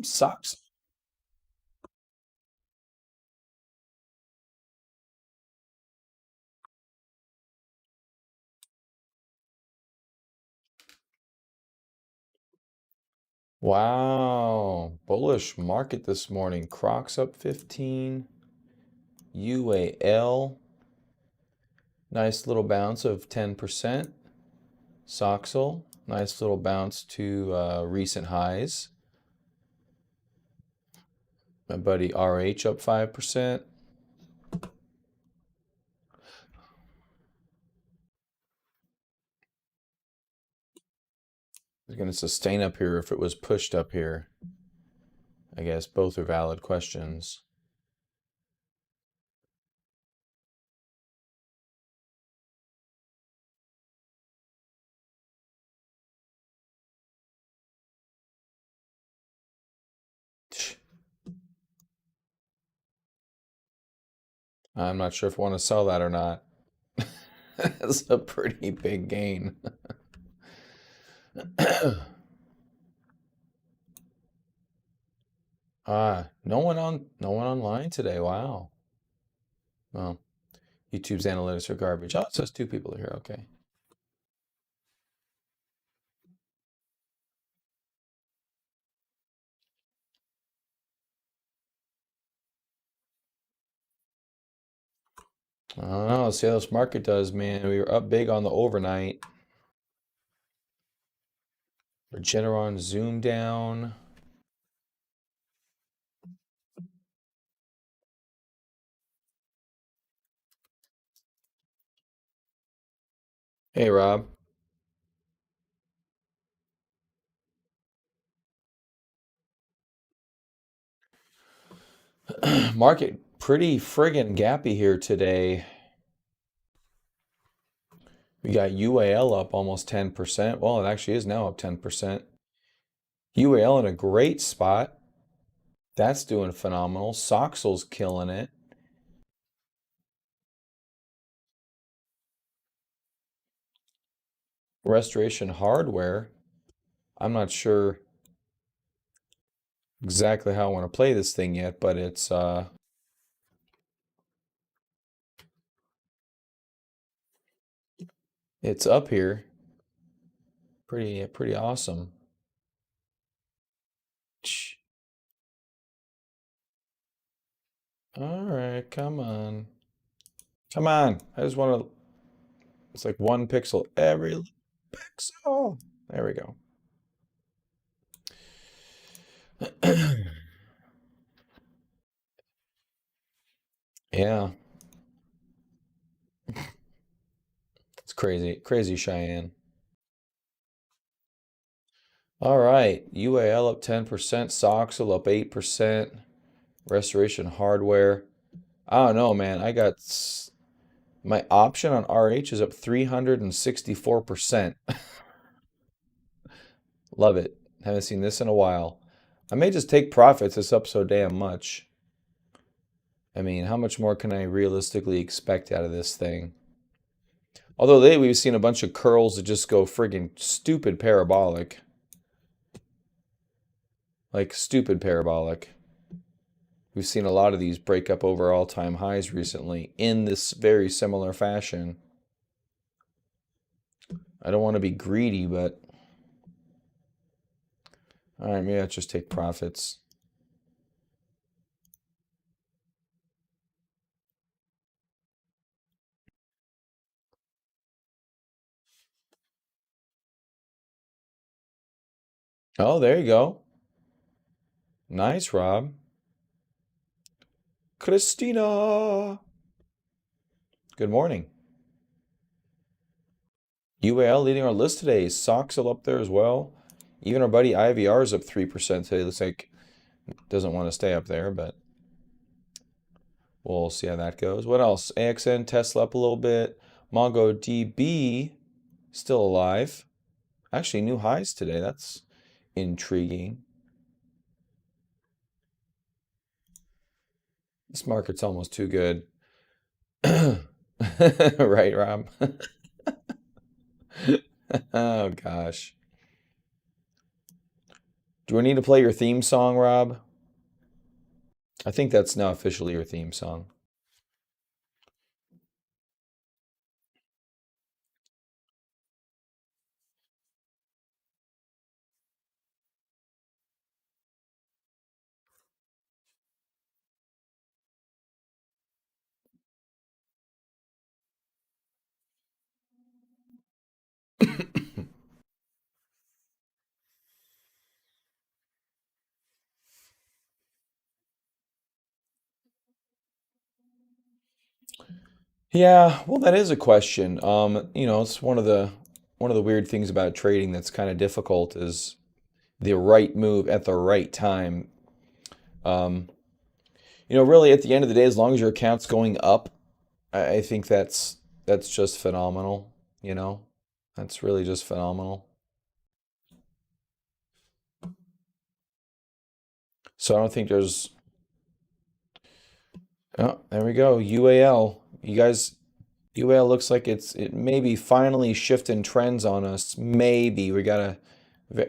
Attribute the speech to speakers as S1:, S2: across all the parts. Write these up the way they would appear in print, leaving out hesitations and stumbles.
S1: Sucks. Wow. Bullish market this morning. Crocs up 15. UAL. Nice little bounce of 10%. Soxel. Nice little bounce to recent highs. My buddy RH up 5%. It's going to sustain up here if it was pushed up here. I guess both are valid questions. I'm not sure if I want to sell that or not. That's a pretty big gain. No one online today. Wow. Well, YouTube's analytics are garbage. Oh, it says 2 people are here. Okay. I don't know. Let's see how this market does, man. We were up big on the overnight. Regeneron zoom down. Hey, Rob. Market pretty friggin' gappy here today. We got UAL up almost 10%. Well, it actually is now up 10%. UAL in a great spot. That's doing phenomenal. Soxel's killing it. Restoration Hardware. I'm not sure exactly how I want to play this thing yet, but it's up here. Pretty awesome. All right, come on. Come on. I just want to, it's like 1 pixel every pixel. There we go. Yeah, it's crazy. Crazy Cheyenne. All right, UAL up 10%, Soxel up 8%, Restoration Hardware. I don't know, man. My option on RH is up 364%. Love it. Haven't seen this in a while. I may just take profits. It's up so damn much. I mean, how much more can I realistically expect out of this thing? Although lately we've seen a bunch of curls that just go friggin' stupid parabolic. Like stupid parabolic. We've seen a lot of these break up over all-time highs recently in this very similar fashion. I don't want to be greedy, but all right, maybe I'll just take profits. Oh, there you go. Nice, Rob. Christina. Good morning. UAL leading our list today. Soxel up there as well. Even our buddy IVR is up 3% today. Looks like it doesn't want to stay up there, but we'll see how that goes. What else? AXN, Tesla up a little bit. MongoDB still alive. Actually, new highs today. That's intriguing. This market's almost too good. Right, Rob? Oh, gosh. Do we need to play your theme song, Rob? I think that's now officially your theme song. Yeah, well, that is a question. It's one of the weird things about trading that's kind of difficult is the right move at the right time. Um, really at the end of the day, as long as your account's going up, I think that's just phenomenal, you know? That's really just phenomenal. So I don't think there's oh, there we go. UAL. You guys, UAL looks like it may be finally shifting trends on us. Maybe we got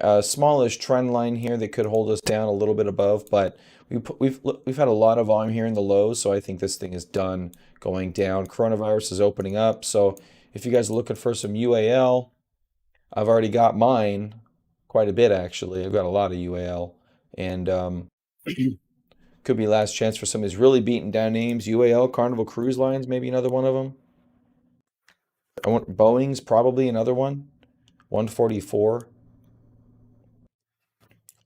S1: a smallish trend line here that could hold us down a little bit above, but we've had a lot of volume here in the lows, so I think this thing is done going down. Coronavirus is opening up, so if you guys are looking for some UAL, I've already got mine quite a bit actually. I've got a lot of UAL, and could be last chance for some of these really beaten down names. UAL, Carnival Cruise Lines, maybe another one of them. I want Boeing's probably another one. 144.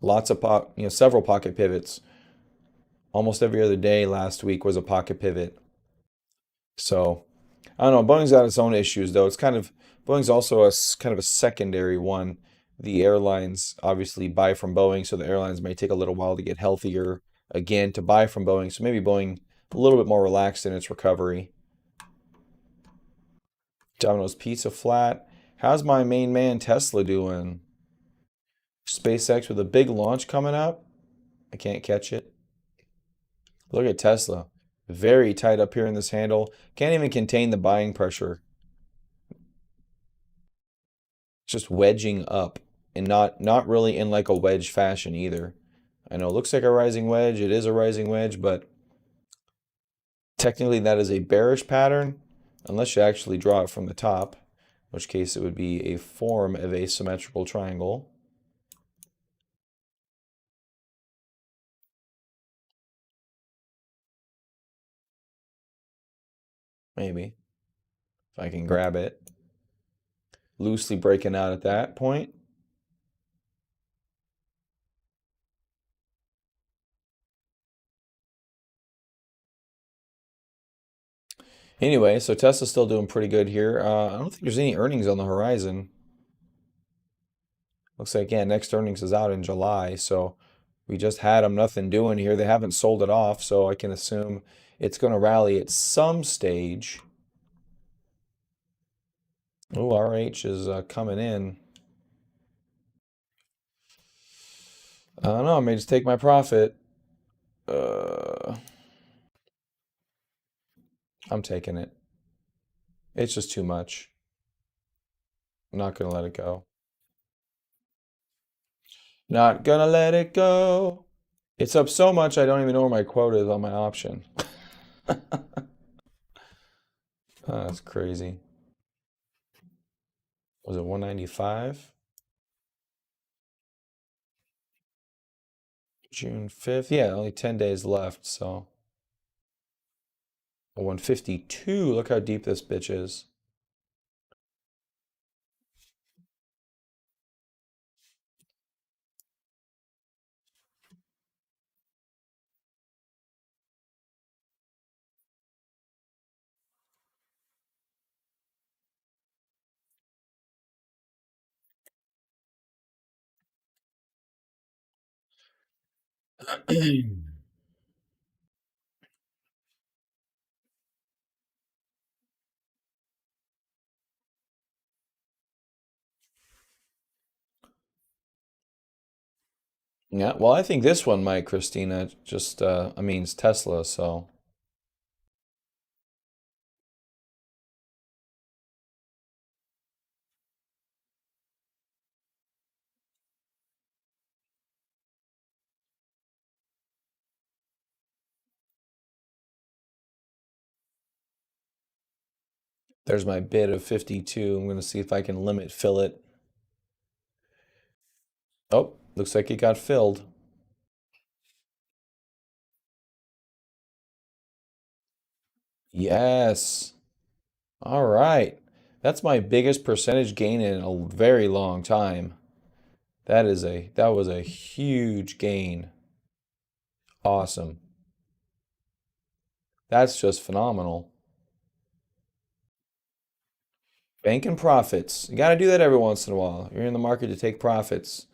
S1: Lots of several pocket pivots. Almost every other day last week was a pocket pivot. So I don't know. Boeing's got its own issues though. Boeing's also kind of a secondary one. The airlines obviously buy from Boeing, so the airlines may take a little while to get healthier again to buy from Boeing. So maybe Boeing a little bit more relaxed in its recovery. Domino's Pizza flat. How's my main man Tesla doing? SpaceX with a big launch coming up. I can't catch it. Look at Tesla. Very tight up here in this handle. Can't even contain the buying pressure. Just wedging up and not really in like a wedge fashion either. I know it looks like a rising wedge. It is a rising wedge, but technically that is a bearish pattern unless you actually draw it from the top, in which case it would be a form of a symmetrical triangle. Maybe if I can grab it. Loosely breaking out at that point. Anyway, so Tesla's still doing pretty good here. I don't think there's any earnings on the horizon. Looks like, yeah, next earnings is out in July, so we just had them nothing doing here. They haven't sold it off, so I can assume it's going to rally at some stage. Oh, RH is coming in. I don't know. I may just take my profit. Uh, I'm taking it. It's just too much. I'm not going to let it go. Not gonna let it go. It's up so much I don't even know where my quote is on my option. Oh, that's crazy. Was it 195? June 5th? Yeah, only 10 days left, so 152. Look how deep this bitch is. Yeah, well, I think this one might, Christina, just I mean, it's Tesla, so There's my bid of 52. I'm going to see if I can limit fill it. Oh, looks like it got filled. Yes. All right. That's my biggest percentage gain in a very long time. That was a huge gain. Awesome. That's just phenomenal. Banking profits. You got to do that every once in a while. You're in the market to take profits.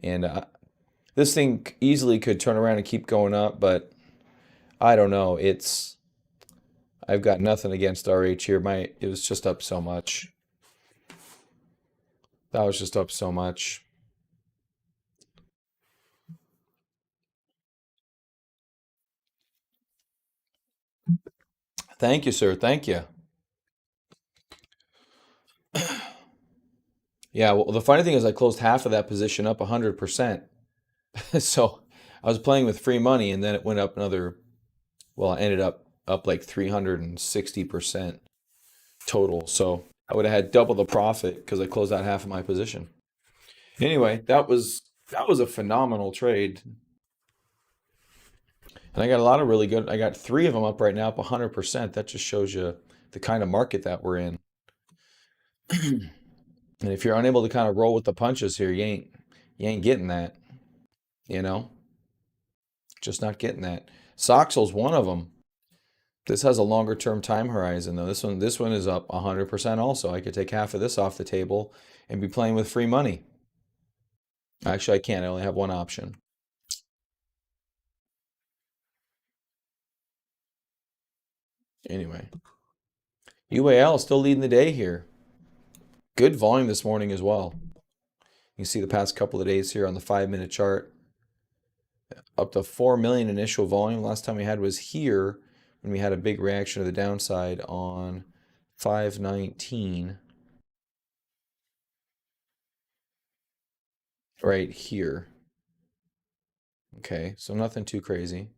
S1: And this thing easily could turn around and keep going up, but I don't know. I've got nothing against RH here. It was just up so much. That was just up so much. Thank you, sir. Thank you. Yeah, well, the funny thing is I closed half of that position up 100%. So I was playing with free money and then it went up another, well, I ended up like 360% total. So I would have had double the profit because I closed out half of my position. Anyway, that was a phenomenal trade. And I got a lot of really good. I got three of them up right now, up 100%. That just shows you the kind of market that we're in. And if you're unable to kind of roll with the punches here, you ain't getting that, you know? Just not getting that. Soxel's one of them. This has a longer term time horizon though. This one is up 100% also. I could take half of this off the table and be playing with free money. Actually, I can't. I only have one option. Anyway, UAL still leading the day here. Good volume this morning as well. You can see the past couple of days here on the 5-minute chart. Up to 4 million initial volume. Last time we had was here when we had a big reaction to the downside on 519 right here. Okay, so nothing too crazy.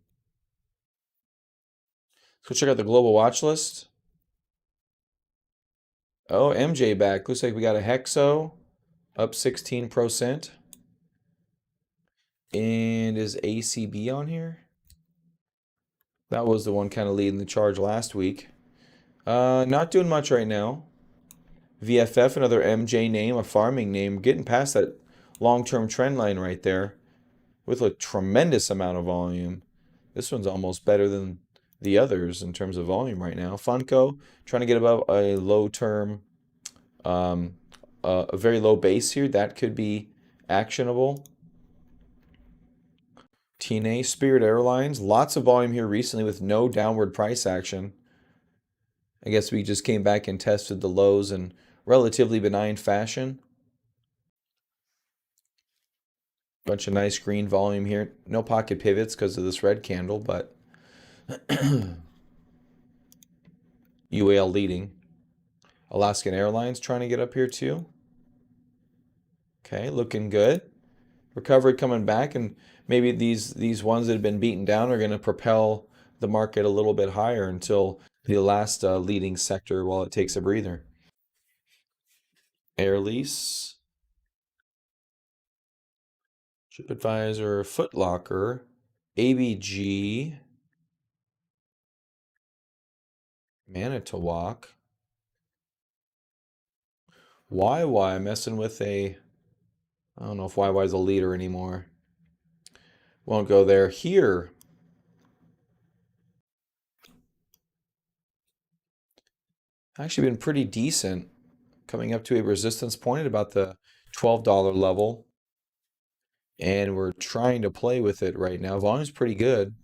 S1: Let's go check out the global watch list. Oh, MJ back. Looks like we got a Hexo up 16%. And is ACB on here? That was the one kind of leading the charge last week. Not doing much right now. VFF, another MJ name, a farming name, getting past that long-term trend line right there with a tremendous amount of volume. This one's almost better than the others in terms of volume right now. Funko trying to get above a low term, um, a very low base here. That could be actionable. TNA, Spirit Airlines, lots of volume here recently with no downward price action. I guess we just came back and tested the lows in relatively benign fashion. Bunch of nice green volume here. No pocket pivots because of this red candle, but UAL leading. Alaskan Airlines trying to get up here too. Okay, looking good. Recovery coming back, and maybe these ones that have been beaten down are going to propel the market a little bit higher until the last leading sector while it takes a breather. Air Lease, TripAdvisor, Foot Locker, ABG, Manitowoc, YY messing with a, I don't know if YY is a leader anymore. Won't go there. Here, actually been pretty decent, coming up to a resistance point at about the $12 level. And we're trying to play with it right now. Volume's pretty good.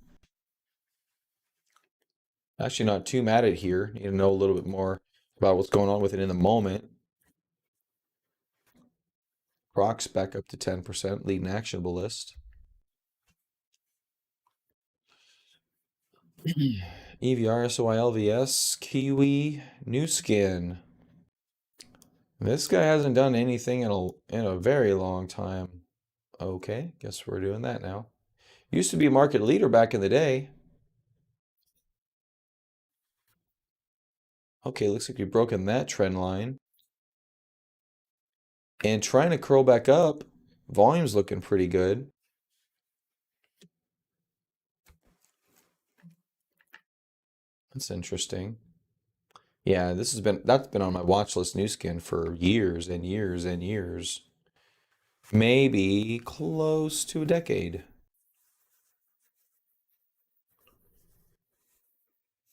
S1: Actually, not too mad at here. Need to know a little bit more about what's going on with it in the moment. Rocks back up to 10%, leading actionable list. EVR, SOILVS, Kiwi, New Skin. This guy hasn't done anything in a very long time. Okay, guess we're doing that now. Used to be a market leader back in the day. Okay, looks like we've broken that trend line. And trying to curl back up. Volume's looking pretty good. That's interesting. Yeah, that's been on my watch list new skin for years and years and years. Maybe close to a decade.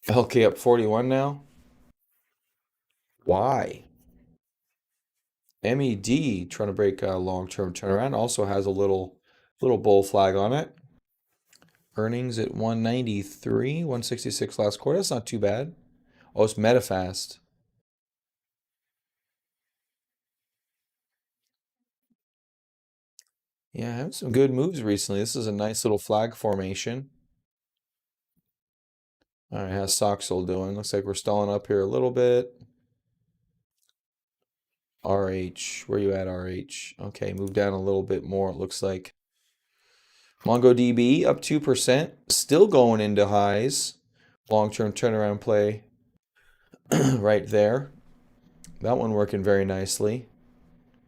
S1: LK up 41 now? Why? MED trying to break a long-term turnaround also has a little bull flag on it. Earnings at 193, 166 last quarter. That's not too bad. Oh, it's MetaFast. Yeah, having some good moves recently. This is a nice little flag formation. All right, how's Soxel doing? Looks like we're stalling up here a little bit. RH, where you at, RH? Okay, move down a little bit more, it looks like. MongoDB up 2%, still going into highs. Long-term turnaround play right there. That one working very nicely.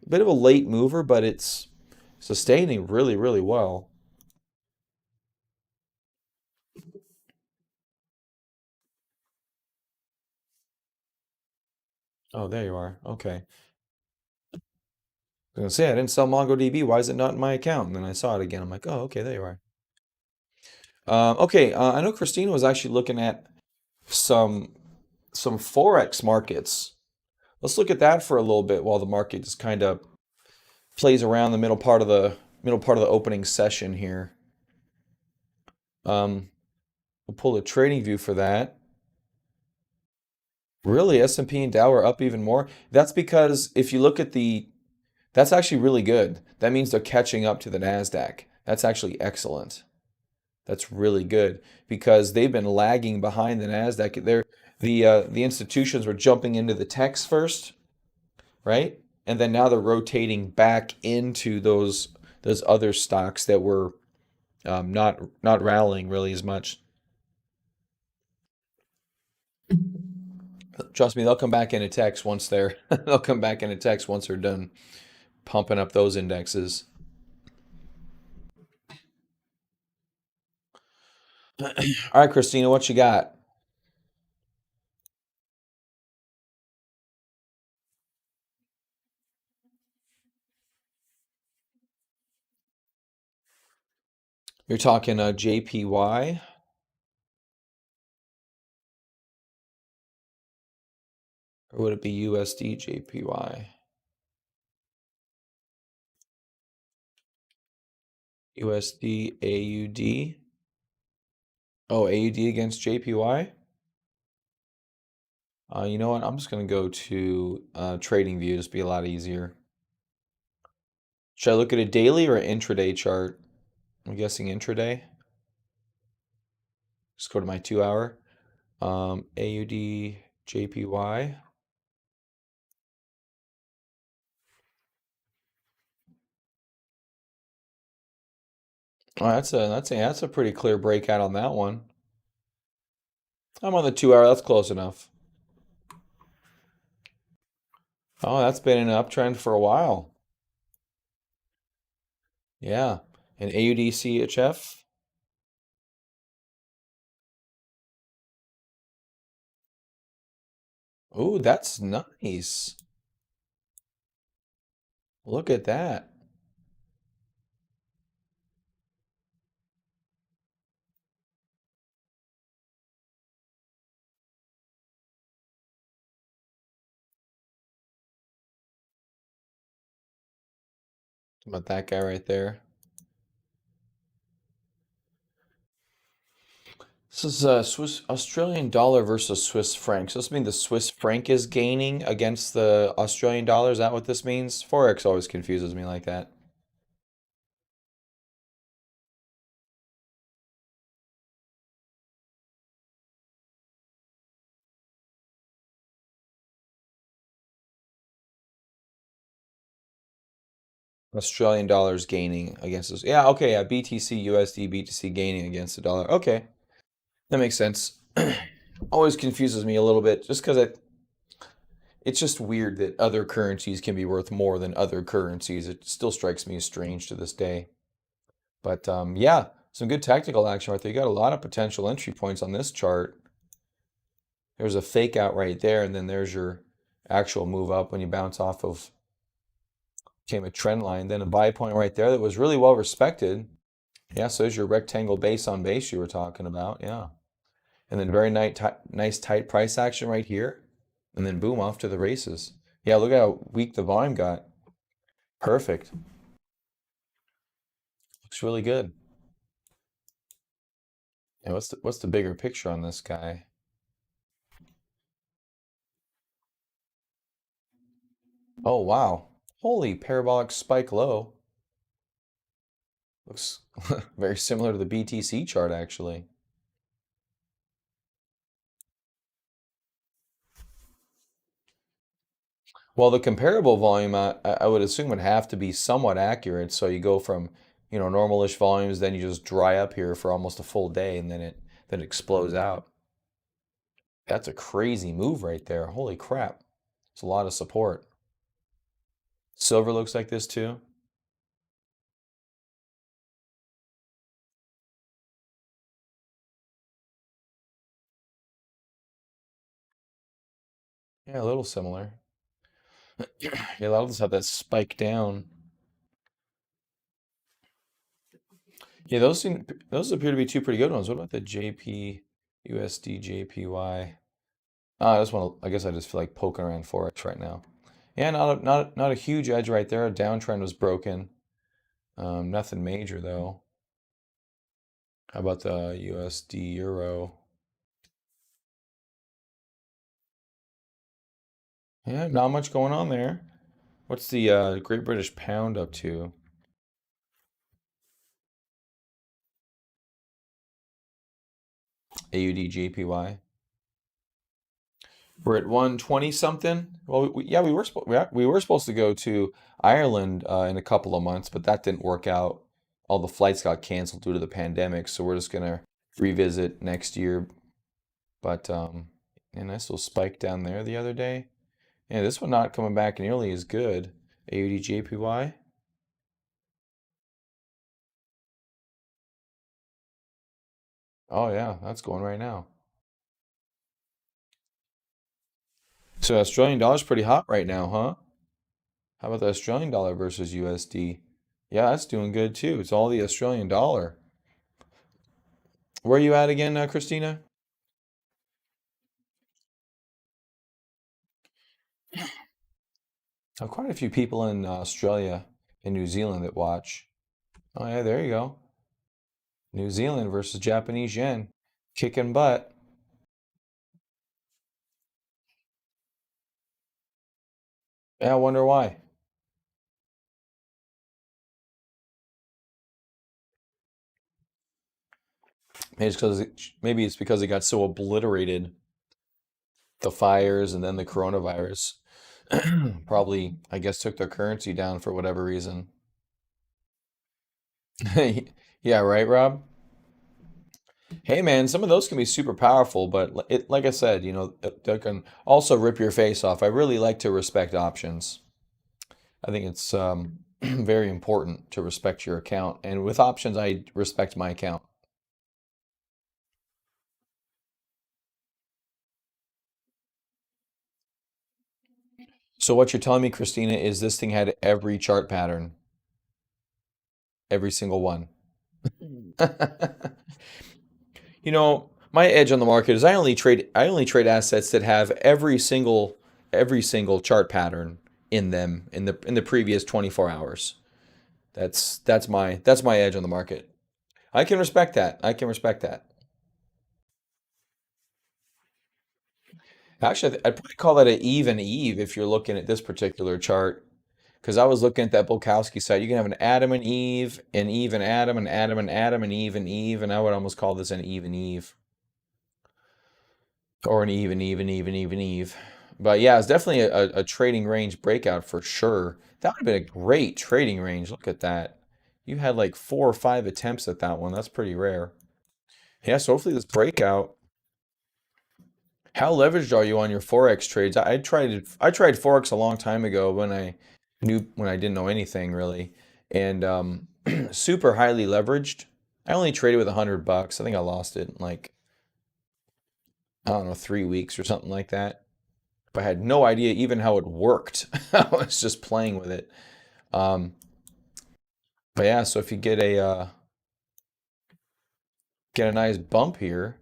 S1: A bit of a late mover, but it's sustaining really, really well. Oh, there you are. Okay. I was gonna say I didn't sell MongoDB. Why is it not in my account? And then I saw it again. I'm like, oh, okay, there you are. Okay, I know Christina was actually looking at some some Forex markets. Let's look at that for a little bit while the market just kind of plays around the middle part of the opening session here. Um, we'll pull the trading view for that. Really, S&P and Dow are up even more. That's because if you look at that's actually really good. That means they're catching up to the Nasdaq. That's actually excellent. That's really good because they've been lagging behind the Nasdaq. The institutions were jumping into the techs first, right? And then now they're rotating back into those other stocks that were not rallying really as much. Trust me, they'll come back into techs once they'll come back into techs once they're done pumping up those indexes. All right, Christina, what you got? You're talking JPY, or would it be USD JPY? USD AUD. Oh, AUD against JPY? You know what? I'm just going to go to Trading View. Just be a lot easier. Should I look at a daily or an intraday chart? I'm guessing intraday. Just go to my 2 hour. AUD JPY. Oh, that's a pretty clear breakout on that one. I'm on the 2 hour. That's close enough. Oh, that's been an uptrend for a while. Yeah. And AUD CHF. Oh, that's nice. Look at that. About that guy right there. This is Swiss Australian dollar versus Swiss franc. So this means the Swiss franc is gaining against the Australian dollar. Is that what this means? Forex always confuses me like that. Australian dollars gaining against this. Yeah, okay, yeah. BTC USD BTC gaining against the dollar. Okay, that makes sense. Always confuses me a little bit just because It's just weird that other currencies can be worth more than other currencies. It still strikes me as strange to this day. But yeah, some good technical action right there. You got a lot of potential entry points on this chart. There's a fake out right there, and then there's your actual move up when you bounce off of came a trend line. Then a buy point right there that was really well respected. Yeah, so there's your rectangle base on base you were talking about. Yeah. And then very nice tight price action right here. And then boom, off to the races. Yeah, look at how weak the volume got. Perfect. Looks really good. And what's the bigger picture on this guy? Oh wow. Holy parabolic spike low. Looks very similar to the BTC chart actually. Well, the comparable volume I would assume would have to be somewhat accurate. So you go from, normalish volumes, then you just dry up here for almost a full day and then it explodes out. That's a crazy move right there. Holy crap. It's a lot of support. Silver looks like this too. Yeah, a little similar. Yeah, a lot of us have that spike down. Yeah, those appear to be two pretty good ones. What about the JP USD JPY? I just want to. I guess I just feel like poking around Forex right now. Yeah, not a huge edge right there. A downtrend was broken. Nothing major though. How about the USD Euro? Yeah, not much going on there. What's the Great British Pound up to? AUD JPY. We're at 120 something. Well, yeah, we were supposed to go to Ireland in a couple of months, but that didn't work out. All the flights got canceled due to the pandemic, so we're just gonna revisit next year. But a nice little spike down there the other day. Yeah, this one not coming back nearly as good. AUD JPY. Oh yeah, that's going right now. So Australian dollar's pretty hot right now, huh? How about the Australian dollar versus USD? Yeah, that's doing good too. It's all the Australian dollar. Where are you at again, Christina? Quite a few people in Australia and New Zealand that watch. Oh yeah, there you go. New Zealand versus Japanese yen, kicking butt. Yeah, I wonder why. Maybe it's because it got so obliterated, the fires and then the coronavirus. Probably, I guess, took their currency down for whatever reason. Yeah, right, Rob? Hey, man, some of those can be super powerful, but like I said, they can also rip your face off. I really like to respect options. I think it's very important to respect your account. And with options, I respect my account. So what you're telling me, Christina, is this thing had every chart pattern, every single one. My edge on the market is I only trade assets that have every single chart pattern in them in the previous 24 hours. That's my edge on the market. I can respect that. I can respect that. Actually, I'd probably call that an even Eve if you're looking at this particular chart. Because I was looking at that Bulkowski site. You can have an Adam and Eve, an Eve and Adam, an Adam and Adam, an Eve and Eve, and I would almost call this an even Eve. Or an even, even, even, even Eve. But yeah, it's definitely a trading range breakout for sure. That would have been a great trading range. Look at that. You had like 4 or 5 attempts at that one. That's pretty rare. Yeah, so hopefully this breakout How leveraged are you on your Forex trades? I tried Forex a long time ago when I didn't know anything really, and super highly leveraged. I only traded with $100. I think I lost it in like, I don't know, 3 weeks or something like that. But I had no idea even how it worked. I was just playing with it. Um, but yeah, so if you get a nice bump here,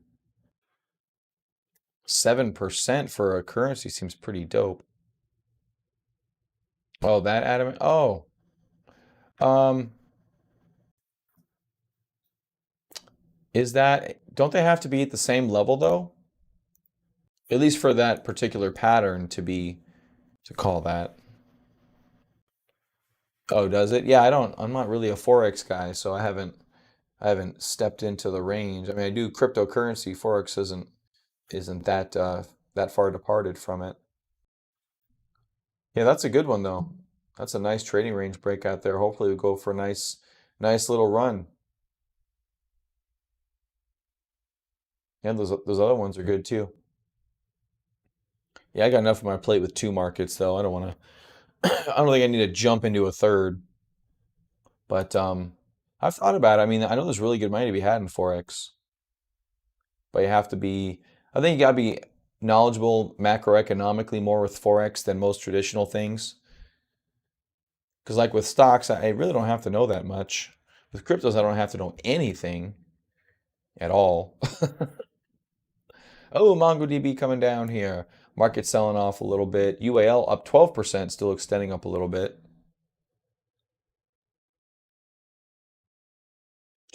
S1: 7% for a currency seems pretty dope. Oh, that adamant. Oh, um, is that, don't they have to be at the same level though? At least for that particular pattern to call that. Oh, does it? Yeah, I'm not really a Forex guy, so I haven't stepped into the range. I mean, I do cryptocurrency. Forex isn't that far departed from it. Yeah, that's a good one though. That's a nice trading range breakout there. Hopefully we go for a nice little run. And those other ones are good too. Yeah, I got enough on my plate with two markets though. I don't want to I don't think I need to jump into a third. But I've thought about it. I mean, I know there's really good money to be had in Forex, but you have to be, I think you got to be knowledgeable macroeconomically more with Forex than most traditional things. Because, like with stocks, I really don't have to know that much. With cryptos, I don't have to know anything at all. Oh, MongoDB coming down here. Market selling off a little bit. UAL up 12%, still extending up a little bit.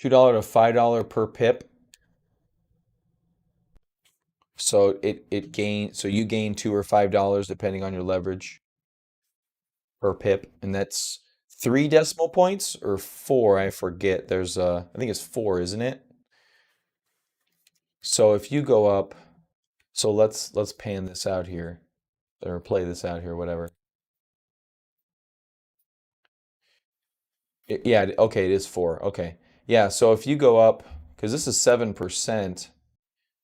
S1: $2 to $5 per pip. So you gain $2 or $5 depending on your leverage per pip, and that's 3 decimal points or four. I forget. I think it's four, isn't it? So if you go up, so let's pan this out here or play this out here, whatever. Yeah, okay, it is four. Okay, yeah. So if you go up, because this is 7%,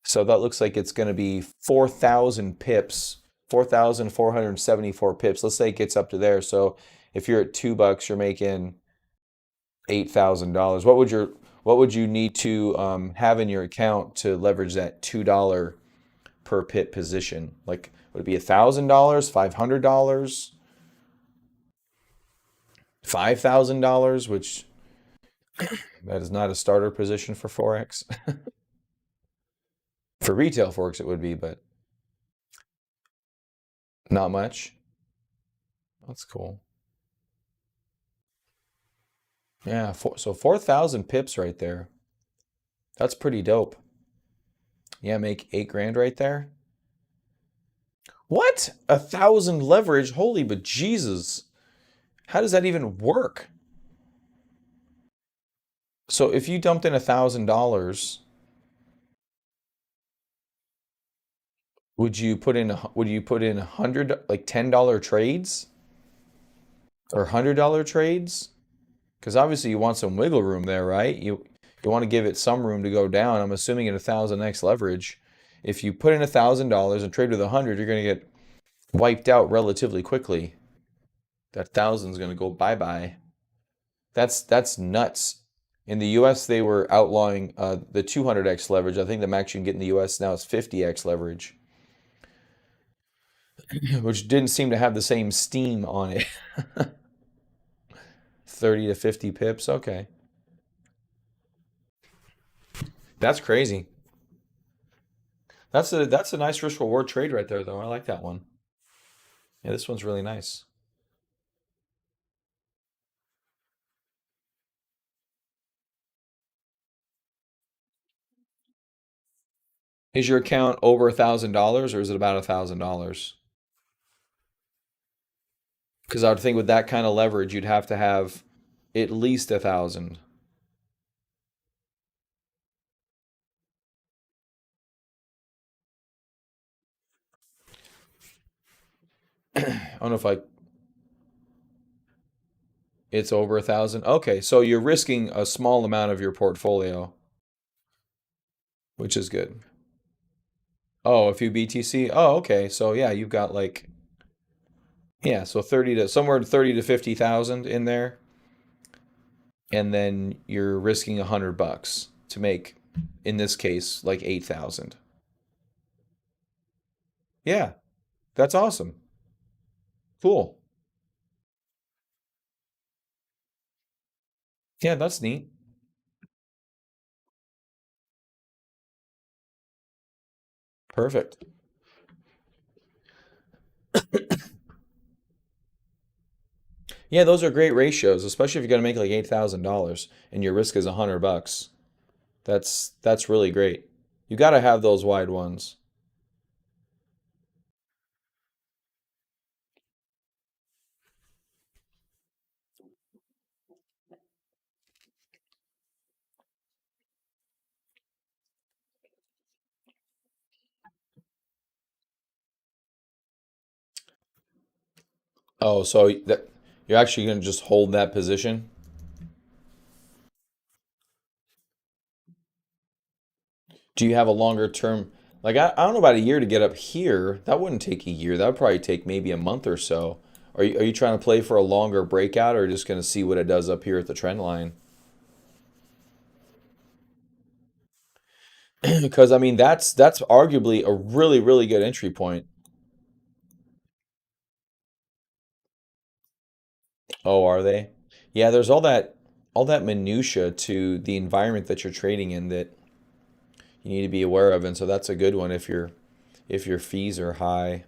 S1: so that looks like it's going to be 4,000 pips, 4,474 pips. Let's say it gets up to there. So if you're at $2, you're making $8,000. What would you need to have in your account to leverage that $2 per pip position? Like, would it be $1,000, $500, $5,000? Which that is not a starter position for Forex. For retail Forex, it would be, but not much. That's cool. Yeah, so 4,000 pips right there. That's pretty dope. Yeah, make 8 grand right there. What? 1,000 leverage? Holy but Jesus. How does that even work? So if you dumped in $1,000, would you put in 100 like $10 trades or $100 trades? Because obviously you want some wiggle room there, right? You want to give it some room to go down. I'm assuming at 1,000x leverage, if you put in $1,000 and trade with 100, you're going to get wiped out relatively quickly. That thousand's going to go bye bye. That's nuts. In the U.S., they were outlawing the 200x leverage. I think the max you can get in the U.S. now is 50x leverage, which didn't seem to have the same steam on it. 30 to 50 pips. Okay. That's crazy. That's a nice risk reward trade right there, though. I like that one. Yeah, this one's really nice. Is your account over $1,000 or is it about $1,000? Because I would think with that kind of leverage, you'd have to have at least 1,000. I don't know if it's over 1,000. Okay, so you're risking a small amount of your portfolio, which is good. Oh, a few BTC. Oh, okay. So yeah, you've got like yeah, so 30 to somewhere 30 to 50,000 in there, and then you're risking $100 to make, in this case, like 8,000. Yeah, that's awesome. Cool. Yeah, that's neat. Perfect. Yeah, those are great ratios, especially if you're gonna make like $8,000 and your risk is $100. That's really great. You got to have those wide ones. Oh, so that you're actually gonna just hold that position? Do you have a longer term? Like I don't know about a year to get up here. That wouldn't take a year. That would probably take maybe a month or so. Are you trying to play for a longer breakout or just gonna see what it does up here at the trend line? Because I mean that's arguably a really really good entry point. Oh, are they? Yeah, there's all that minutia to the environment that you're trading in that you need to be aware of, and so that's a good one if your fees are high.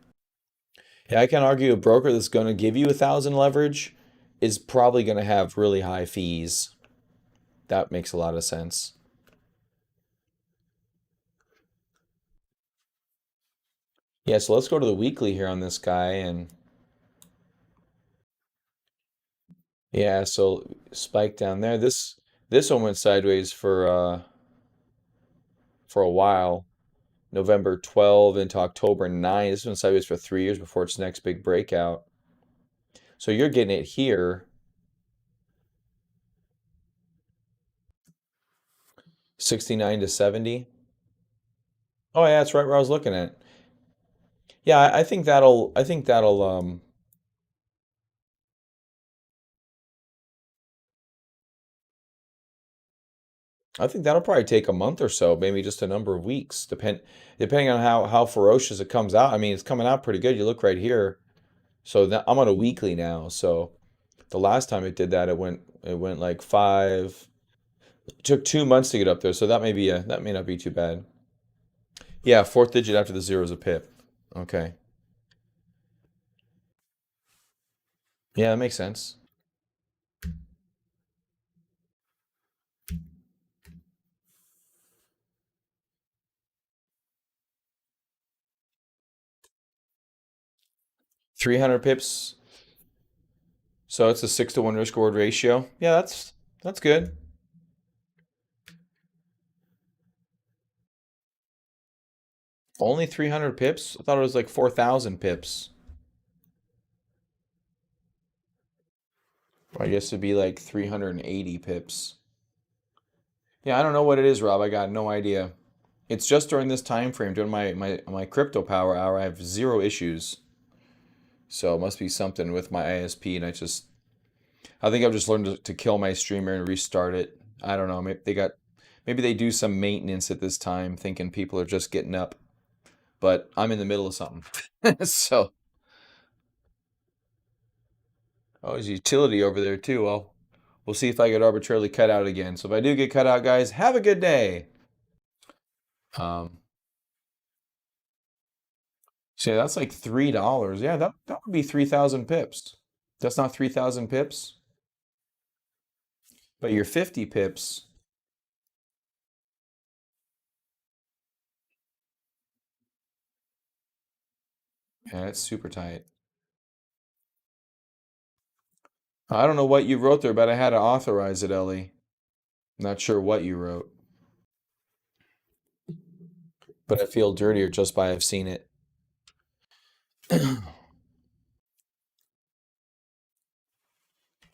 S1: Yeah, I can argue a broker that's going to give you 1,000 leverage is probably going to have really high fees. That makes a lot of sense. Yeah, so let's go to the weekly here on this guy, and yeah, so spike down there. This one went sideways for a while. November 12 into October 9. This went sideways for 3 years before its next big breakout. So you're getting it here, 69 to 70. Oh yeah, that's right where I was looking at. Yeah, I think that'll probably take a month or so, maybe just a number of weeks, depending on how ferocious it comes out. I mean, it's coming out pretty good. You look right here. So that, I'm on a weekly now. So the last time it did that, it went like five. It took 2 months to get up there. So that may not be too bad. Yeah, fourth digit after the zero is a pip. Okay. Yeah, that makes sense. 300 pips. So it's a 6 to 1 risk reward ratio. Yeah, that's good. Only 300 pips? I thought it was like 4,000 pips. I guess it'd be like 380 pips. Yeah, I don't know what it is, Rob. I got no idea. It's just during this time frame, during my crypto power hour, I have zero issues. So it must be something with my ISP, and I think I've just learned to kill my streamer and restart it. I don't know. Maybe they do some maintenance at this time, thinking people are just getting up, but I'm in the middle of something. So, oh, there's a utility over there too. Well, we'll see if I get arbitrarily cut out again. So if I do get cut out, guys, have a good day. Um, so yeah, that's like $3. Yeah, that would be 3,000 pips. That's not 3,000 pips, but your 50 pips. Yeah, it's super tight. I don't know what you wrote there, but I had to authorize it, Ellie. Not sure what you wrote, but I feel dirtier just by I've seen it.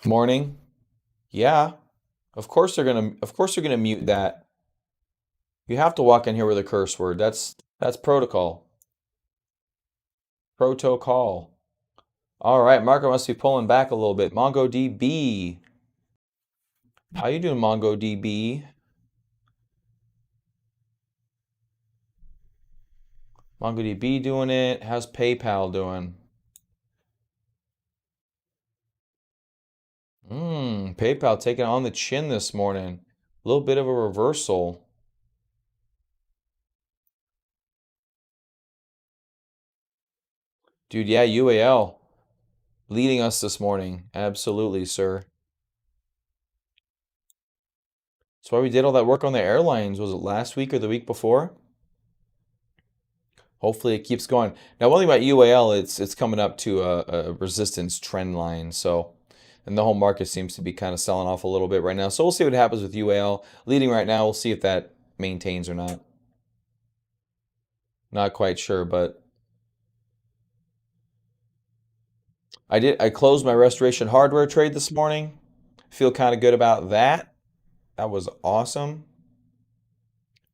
S1: Morning. Yeah. Of course they're gonna mute that. You have to walk in here with a curse word. That's protocol. Protocol. All right, market must be pulling back a little bit. MongoDB. How you doing, MongoDB? MongoDB doing it. How's PayPal doing? PayPal taking it on the chin this morning. A little bit of a reversal. Dude, yeah, UAL leading us this morning. Absolutely, sir. That's why we did all that work on the airlines. Was it last week or the week before? Hopefully it keeps going. Now, one thing about UAL, it's coming up to a resistance trend line. So, and the whole market seems to be kind of selling off a little bit right now. So we'll see what happens with UAL leading right now. We'll see if that maintains or not. Not quite sure, but I closed my restoration hardware trade this morning. Feel kind of good about that. That was awesome.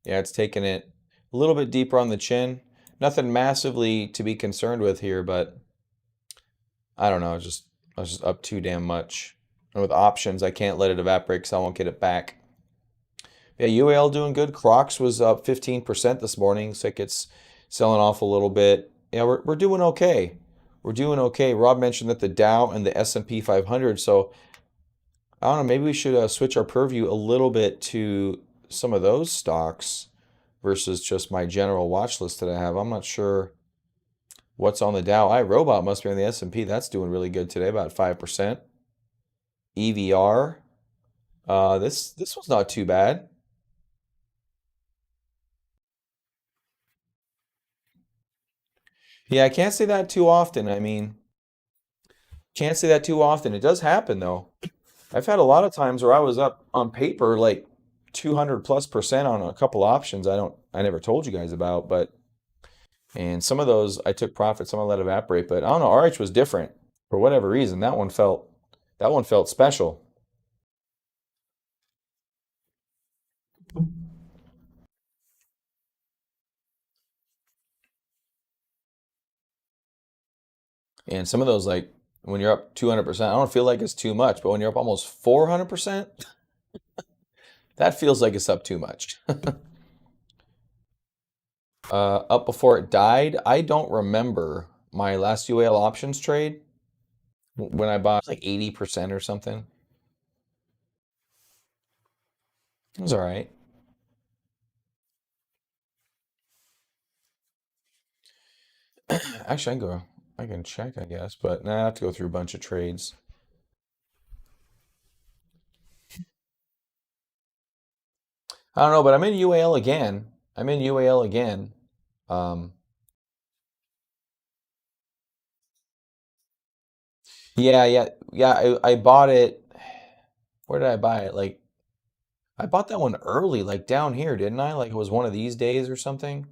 S1: Yeah, it's taking it a little bit deeper on the chin. Nothing massively to be concerned with here, but I don't know. I was just up too damn much. And with options, I can't let it evaporate because I won't get it back. Yeah, UAL doing good. Crocs was up 15% this morning. Looks like it's selling off a little bit. Yeah, we're doing okay. We're doing okay. Rob mentioned that the Dow and the S&P 500. So I don't know. Maybe we should switch our purview a little bit to some of those stocks versus just my general watch list that I have. I'm not sure what's on the Dow. iRobot must be on the S&P. That's doing really good today, about 5%. EVR. This was not too bad. Yeah, I can't say that too often. I mean, can't say that too often. It does happen though. I've had a lot of times where I was up on paper like 200+% on a couple options I never told you guys about, but and some of those I took profit, some I let evaporate, but I don't know, RH was different for whatever reason. That one felt special. And some of those like when you're up 200%, I don't feel like it's too much, but when you're up almost 400%, that feels like it's up too much. Up before it died. I don't remember my last UAL options trade when I bought like 80% or something. It was all right. Actually, I can check, I guess, but now I have to go through a bunch of trades. I don't know, but I'm in UAL again. I'm in UAL again. Um, yeah. I bought it. Where did I buy it? Like I bought that one early, like down here, didn't I? Like it was one of these days or something.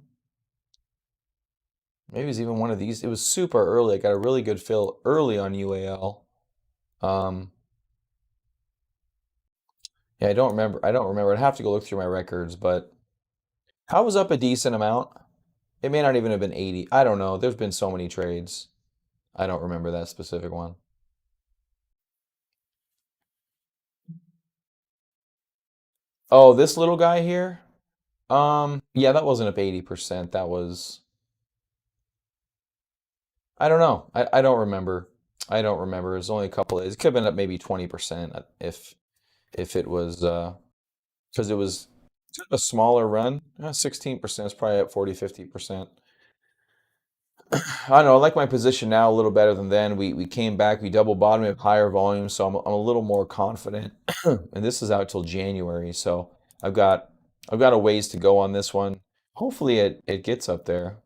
S1: Maybe it was even one of these. It was super early. I got a really good fill early on UAL. Um, yeah, I don't remember. I don't remember. I'd have to go look through my records, but I was up a decent amount. It may not even have been 80. I don't know. There's been so many trades. I don't remember that specific one. Oh, this little guy here? Yeah, that wasn't up 80%. That was, I don't know. I don't remember. I don't remember. It was only a couple of, it could have been up maybe 20% if it was because it was kind of a smaller run. 16% is probably at 40, 50%. I don't know. I like my position now a little better than then. We came back, we double bottomed, we have higher volume, so I'm a little more confident. And this is out till January, so I've got I've got a ways to go on this one. Hopefully it gets up there.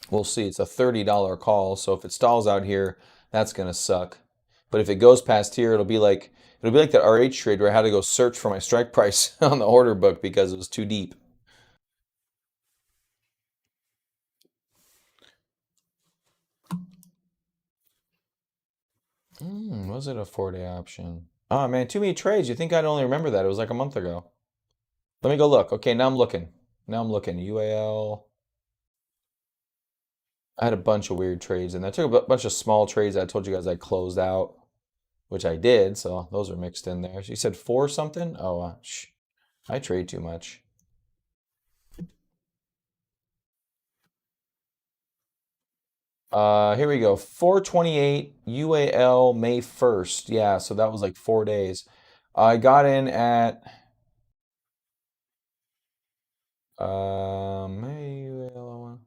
S1: We'll see. It's a $30 call, so if it stalls out here, that's gonna suck. But if it goes past here, it'll be like that RH trade where I had to go search for my strike price on the order book because it was too deep. Was it a 4-day option? Oh man, too many trades. You think I'd only remember that? It was like a month ago. Let me go look. Okay, now I'm looking. Now I'm looking. UAL. I had a bunch of weird trades, and I took a bunch of small trades that I told you guys I closed out, which I did. So those are mixed in there. You said four something? Oh, I trade too much. Here we go. 428 UAL May 1st. Yeah, so that was like 4 days. I got in at May UAL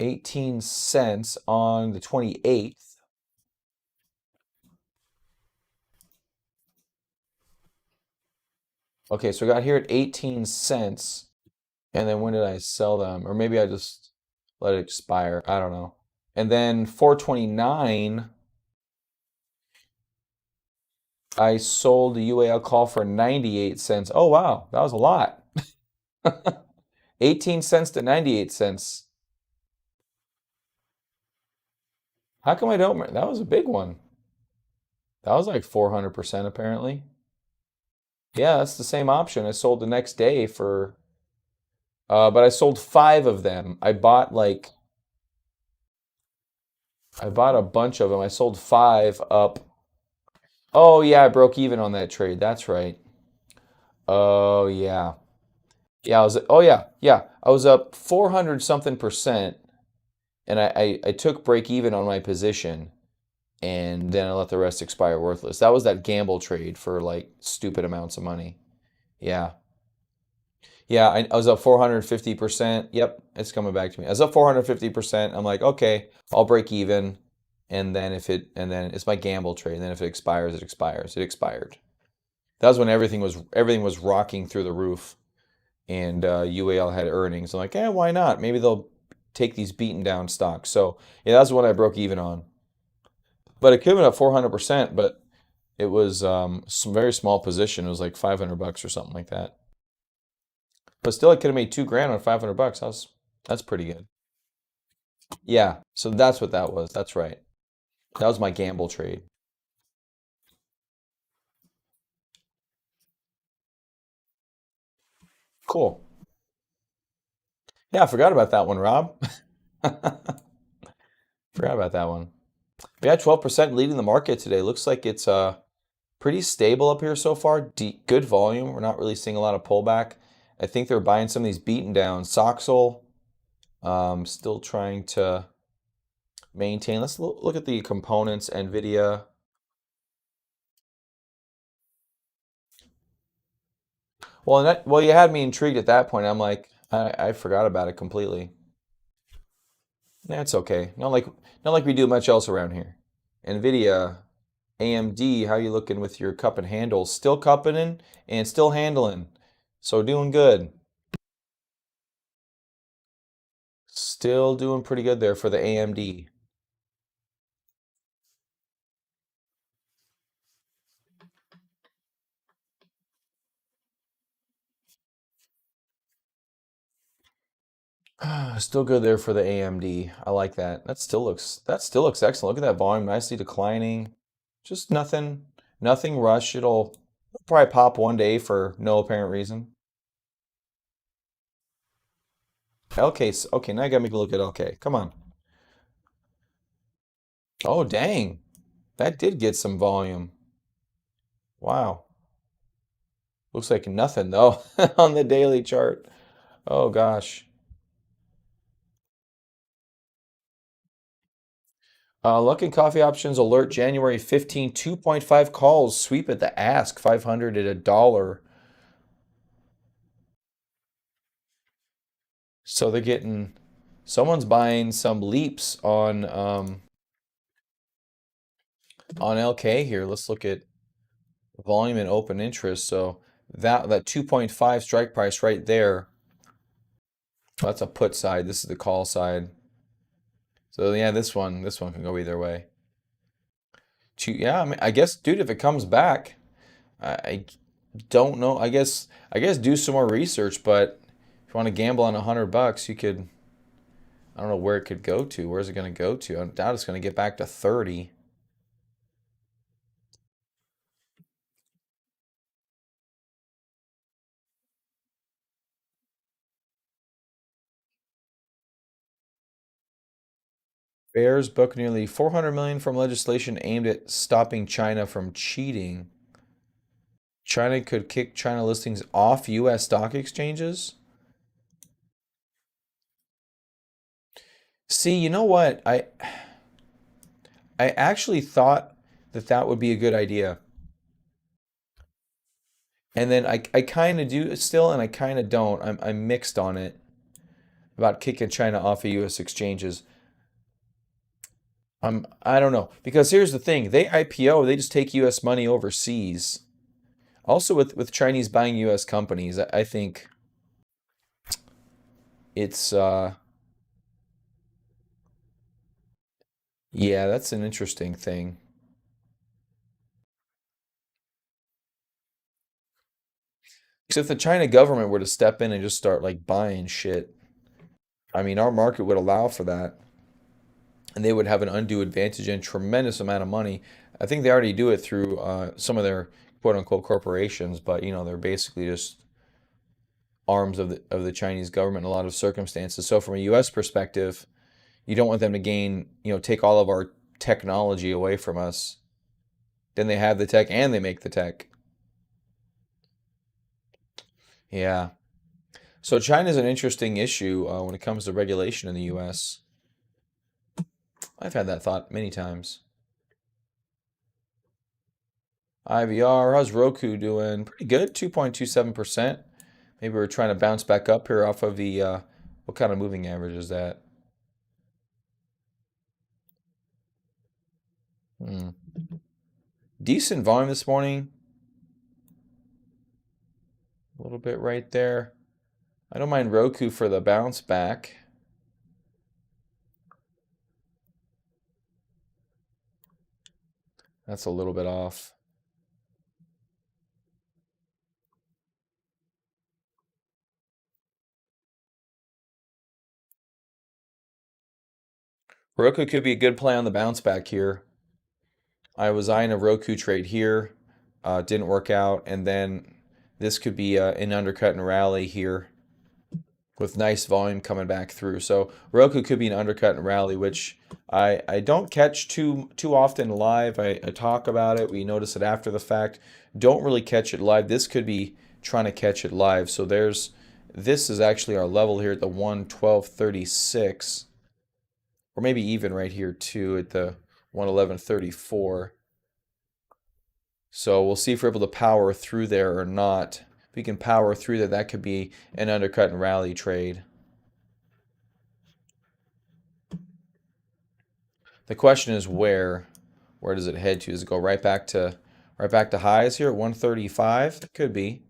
S1: 18 cents on the 28th. Okay, so I got here at 18 cents. And then when did I sell them? Or maybe I just let it expire. I don't know. And then 429, I sold the UAL call for 98 cents. Oh, wow. That was a lot. 18 cents to 98 cents. How come I don't? That was a big one. That was like 400% apparently. Yeah, that's the same option. I sold the next day for, but I sold five of them. I bought a bunch of them. I sold five up. Oh yeah, I broke even on that trade. That's right. Oh yeah. Yeah, yeah. I was up 400 something percent and I took break even on my position and then I let the rest expire worthless. That was that gamble trade for like stupid amounts of money. Yeah. Yeah, I was up 450%. Yep, it's coming back to me. I was up 450%. I'm like, okay, I'll break even. And then it's my gamble trade. And then if it expires, it expires. It expired. That was when everything was rocking through the roof. And UAL had earnings. I'm like, why not? Maybe they'll take these beaten down stocks. So yeah, that's the one I broke even on. But it could have been up 400%, but it was some very small position. It was like 500 bucks or something like that. But still, I could have made 2 grand on 500 bucks. That's pretty good. Yeah, so that's what that was. That's right. That was my gamble trade. Cool. Yeah, I forgot about that one, Rob. Forgot about that one. Yeah, 12% leading the market today. Looks like it's pretty stable up here so far. Good volume. We're not really seeing a lot of pullback. I think they're buying some of these beaten down. Soxel, still trying to maintain. Let's look at the components. Nvidia. Well, you had me intrigued at that point. I'm like, I forgot about it completely. That's okay. Not like we do much else around here. Nvidia, AMD, how you looking with your cup and handles? Still cupping in and still handling. So doing good. Still doing pretty good there for the AMD. Still good there for the AMD. I like that. That still looks excellent. Look at that volume, nicely declining. Just nothing rush. It'll probably pop one day for no apparent reason. Okay, okay, now you got me to look at okay. Come on. Oh, dang. That did get some volume. Wow. Looks like nothing though on the daily chart. Oh gosh. Luckin Coffee Options alert January 15, 2.5 calls, sweep at the ask, 500 at $1. So they're getting, someone's buying some leaps on LK here. Let's look at volume and open interest. So that 2.5 strike price right there, that's a put side. This is the call side. So yeah, this one can go either way. Yeah, I mean, I guess, dude, if it comes back, I don't know. I guess do some more research, but if you want to gamble on $100, you could. I don't know where it could go to. Where's it going to go to? I doubt it's going to get back to 30. Bears book nearly 400 million from legislation aimed at stopping China from cheating. China could kick China listings off US stock exchanges? See, you know what? I actually thought that that would be a good idea. And then I kind of do still, and I kind of don't. I'm mixed on it about kicking China off of U.S. exchanges. I don't know because here's the thing: they IPO, they just take U.S. money overseas. Also, with Chinese buying U.S. companies, I think it's yeah, that's an interesting thing. Because if the China government were to step in and just start like buying shit, I mean, our market would allow for that, and they would have an undue advantage and tremendous amount of money. I think they already do it through some of their quote unquote corporations, but they're basically just arms of the Chinese government in a lot of circumstances. So from a U.S. perspective, you don't want them to take all of our technology away from us. Then they have the tech and they make the tech. Yeah. So China is an interesting issue when it comes to regulation in the U.S. I've had that thought many times. IVR, how's Roku doing? Pretty good, 2.27%. Maybe we're trying to bounce back up here off of the, what kind of moving average is that? Hmm. Decent volume this morning. A little bit right there. I don't mind Roku for the bounce back. That's a little bit off. Roku could be a good play on the bounce back here. I was eyeing a Roku trade here. Didn't work out. And then this could be an undercut and rally here with nice volume coming back through. So Roku could be an undercut and rally, which I don't catch too often live. I talk about it. We notice it after the fact. Don't really catch it live. This could be trying to catch it live. So this is actually our level here at the 112.36, or maybe even right here too at the 111.34. So we'll see if we're able to power through there or not. If we can power through there, that could be an undercut and rally trade. The question is where? Where does it head to? Does it go right back to highs here, 135? Could be.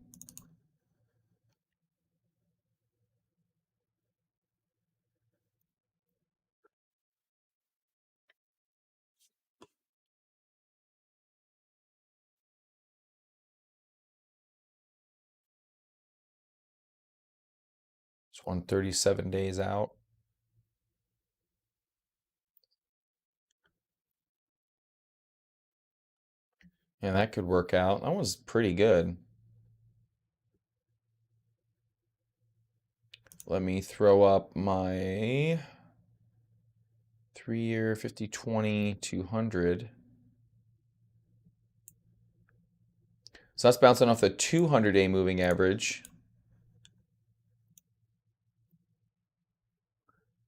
S1: It's 137 days out. And that could work out. That was pretty good. Let me throw up my 3-year 50, 20, 200. So that's bouncing off the 200-day moving average.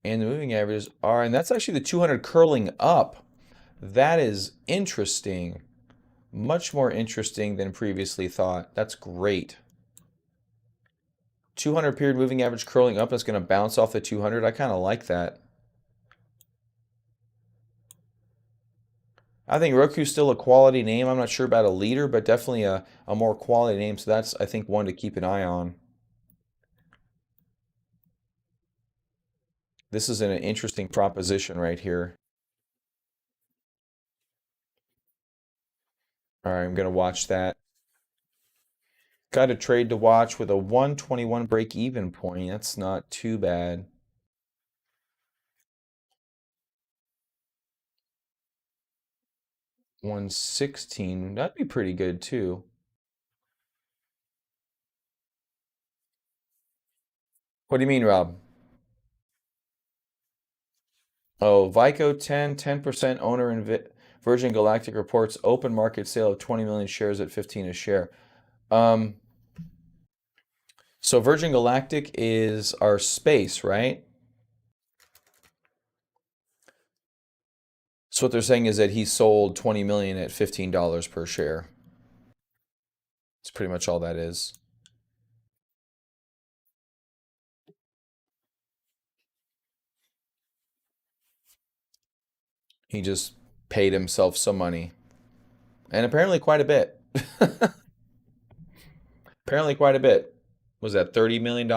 S1: And the moving averages are, and that's actually the 200 curling up. That is interesting. Much more interesting than previously thought. That's great. 200 period moving average curling up. That's going to bounce off the 200. I kind of like that. I think Roku's still a quality name. I'm not sure about a leader, but definitely a more quality name. So that's, I think, one to keep an eye on. This is an interesting proposition right here. All right, I'm going to watch that. Got a trade to watch with a 121 break even point. That's not too bad. 116, that'd be pretty good too. What do you mean, Rob? Oh, Vico 10% owner in Virgin Galactic reports open market sale of 20 million shares at 15 a share. Um, so Virgin Galactic is our space, right? So what they're saying is that he sold 20 million at $15 per share. It's pretty much all that is. He just paid himself some money, and apparently quite a bit. Apparently quite a bit. Was that $30 million?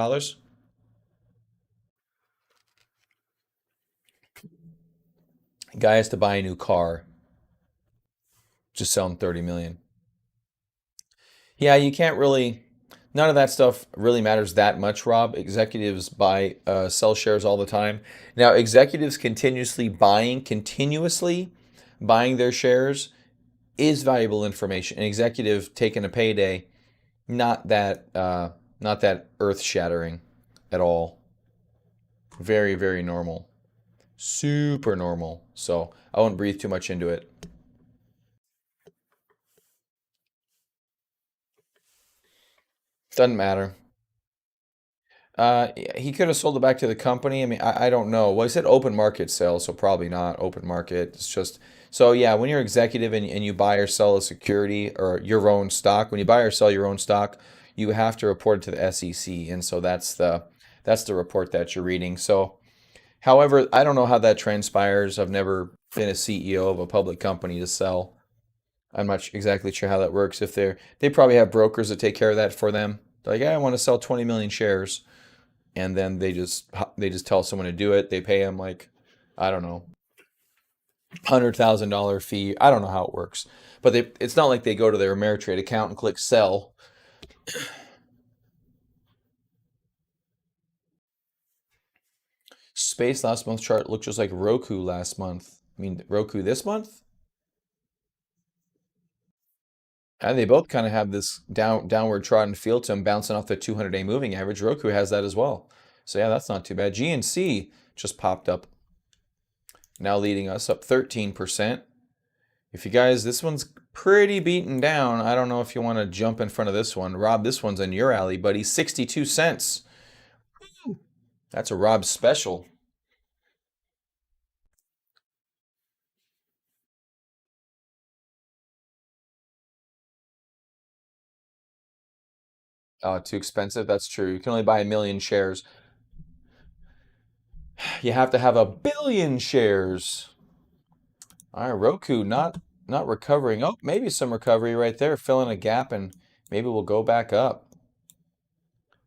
S1: Guy has to buy a new car. Just sell him 30 million. Yeah, you can't really. None of that stuff really matters that much, Rob. Executives buy, sell shares all the time. Now, executives continuously buying their shares is valuable information. An executive taking a payday, not that, not that earth shattering at all. Very, very normal, super normal. So I won't breathe too much into it. Doesn't matter. He could have sold it back to the company. I mean, I don't know. Well, he said open market sale, so probably not open market. It's just so yeah. When you're executive and you buy or sell a security or your own stock, when you buy or sell your own stock, you have to report it to the SEC, and so that's the report that you're reading. So, however, I don't know how that transpires. I've never been a CEO of a public company to sell. I'm not exactly sure how that works. If they probably have brokers that take care of that for them. They're like, yeah, I want to sell 20 million shares, and then they just tell someone to do it. They pay them like, I don't know, $100,000 fee. I don't know how it works, but it's not like they go to their Ameritrade account and click sell. Space last month chart looked just like Roku last month. I mean, Roku this month, and they both kind of have this downward trend feel to them, bouncing off the 200-day moving average. Roku has that as well. So yeah, that's not too bad. GNC just popped up, now leading us up 13%. If you guys, this one's pretty beaten down. I don't know if you want to jump in front of this one. Rob, this one's in your alley, buddy. 62 cents. That's a Rob special. Too expensive. That's true. You can only buy a million shares. You have to have a billion shares. All right, Roku not recovering. Oh, maybe some recovery right there, filling a gap, and maybe we'll go back up.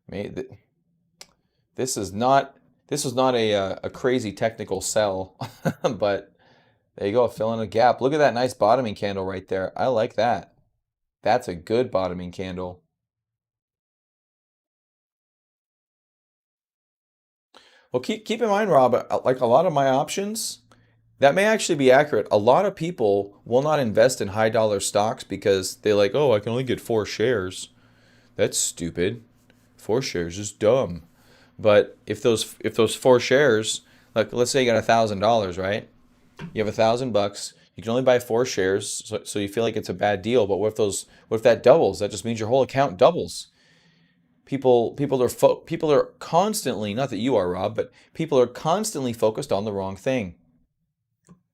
S1: Maybe this is not this was not a crazy technical sell, but there you go, filling a gap. Look at that nice bottoming candle right there. I like that. That's a good bottoming candle. Well, keep in mind, Rob, like a lot of my options, that may actually be accurate. A lot of people will not invest in high dollar stocks because they like, oh, I can only get 4 shares. That's stupid. 4 shares is dumb. But if those 4 shares, like let's say you got $1,000, right? You have $1,000. You can only buy 4 shares, so you feel like it's a bad deal. But what if that doubles? That just means your whole account doubles. People are constantly, not that you are, Rob, but people are constantly focused on the wrong thing.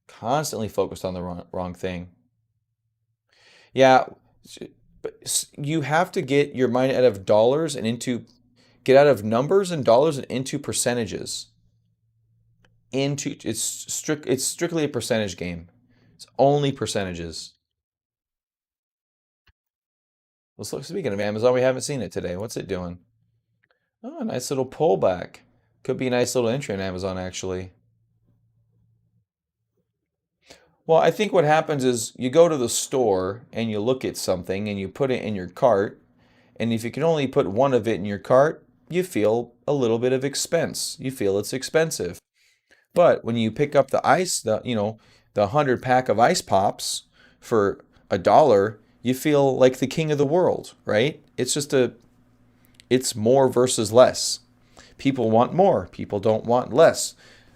S1: Constantly focused on the wrong thing. Yeah, but you have to get your mind out of dollars and into get out of numbers and dollars and into percentages. Into it's strictly a percentage game. It's only percentages. Let's look. Speaking of Amazon, we haven't seen it today. What's it doing? Oh, a nice little pullback. Could be a nice little entry in Amazon, actually. Well, I think what happens is you go to the store and you look at something and you put it in your cart. And if you can only put one of it in your cart, you feel a little bit of expense. You feel it's expensive. But when you pick up the ice, the 100 pack of ice pops for $1, you feel like the king of the world, right? It's more versus less. People want more. People don't want less.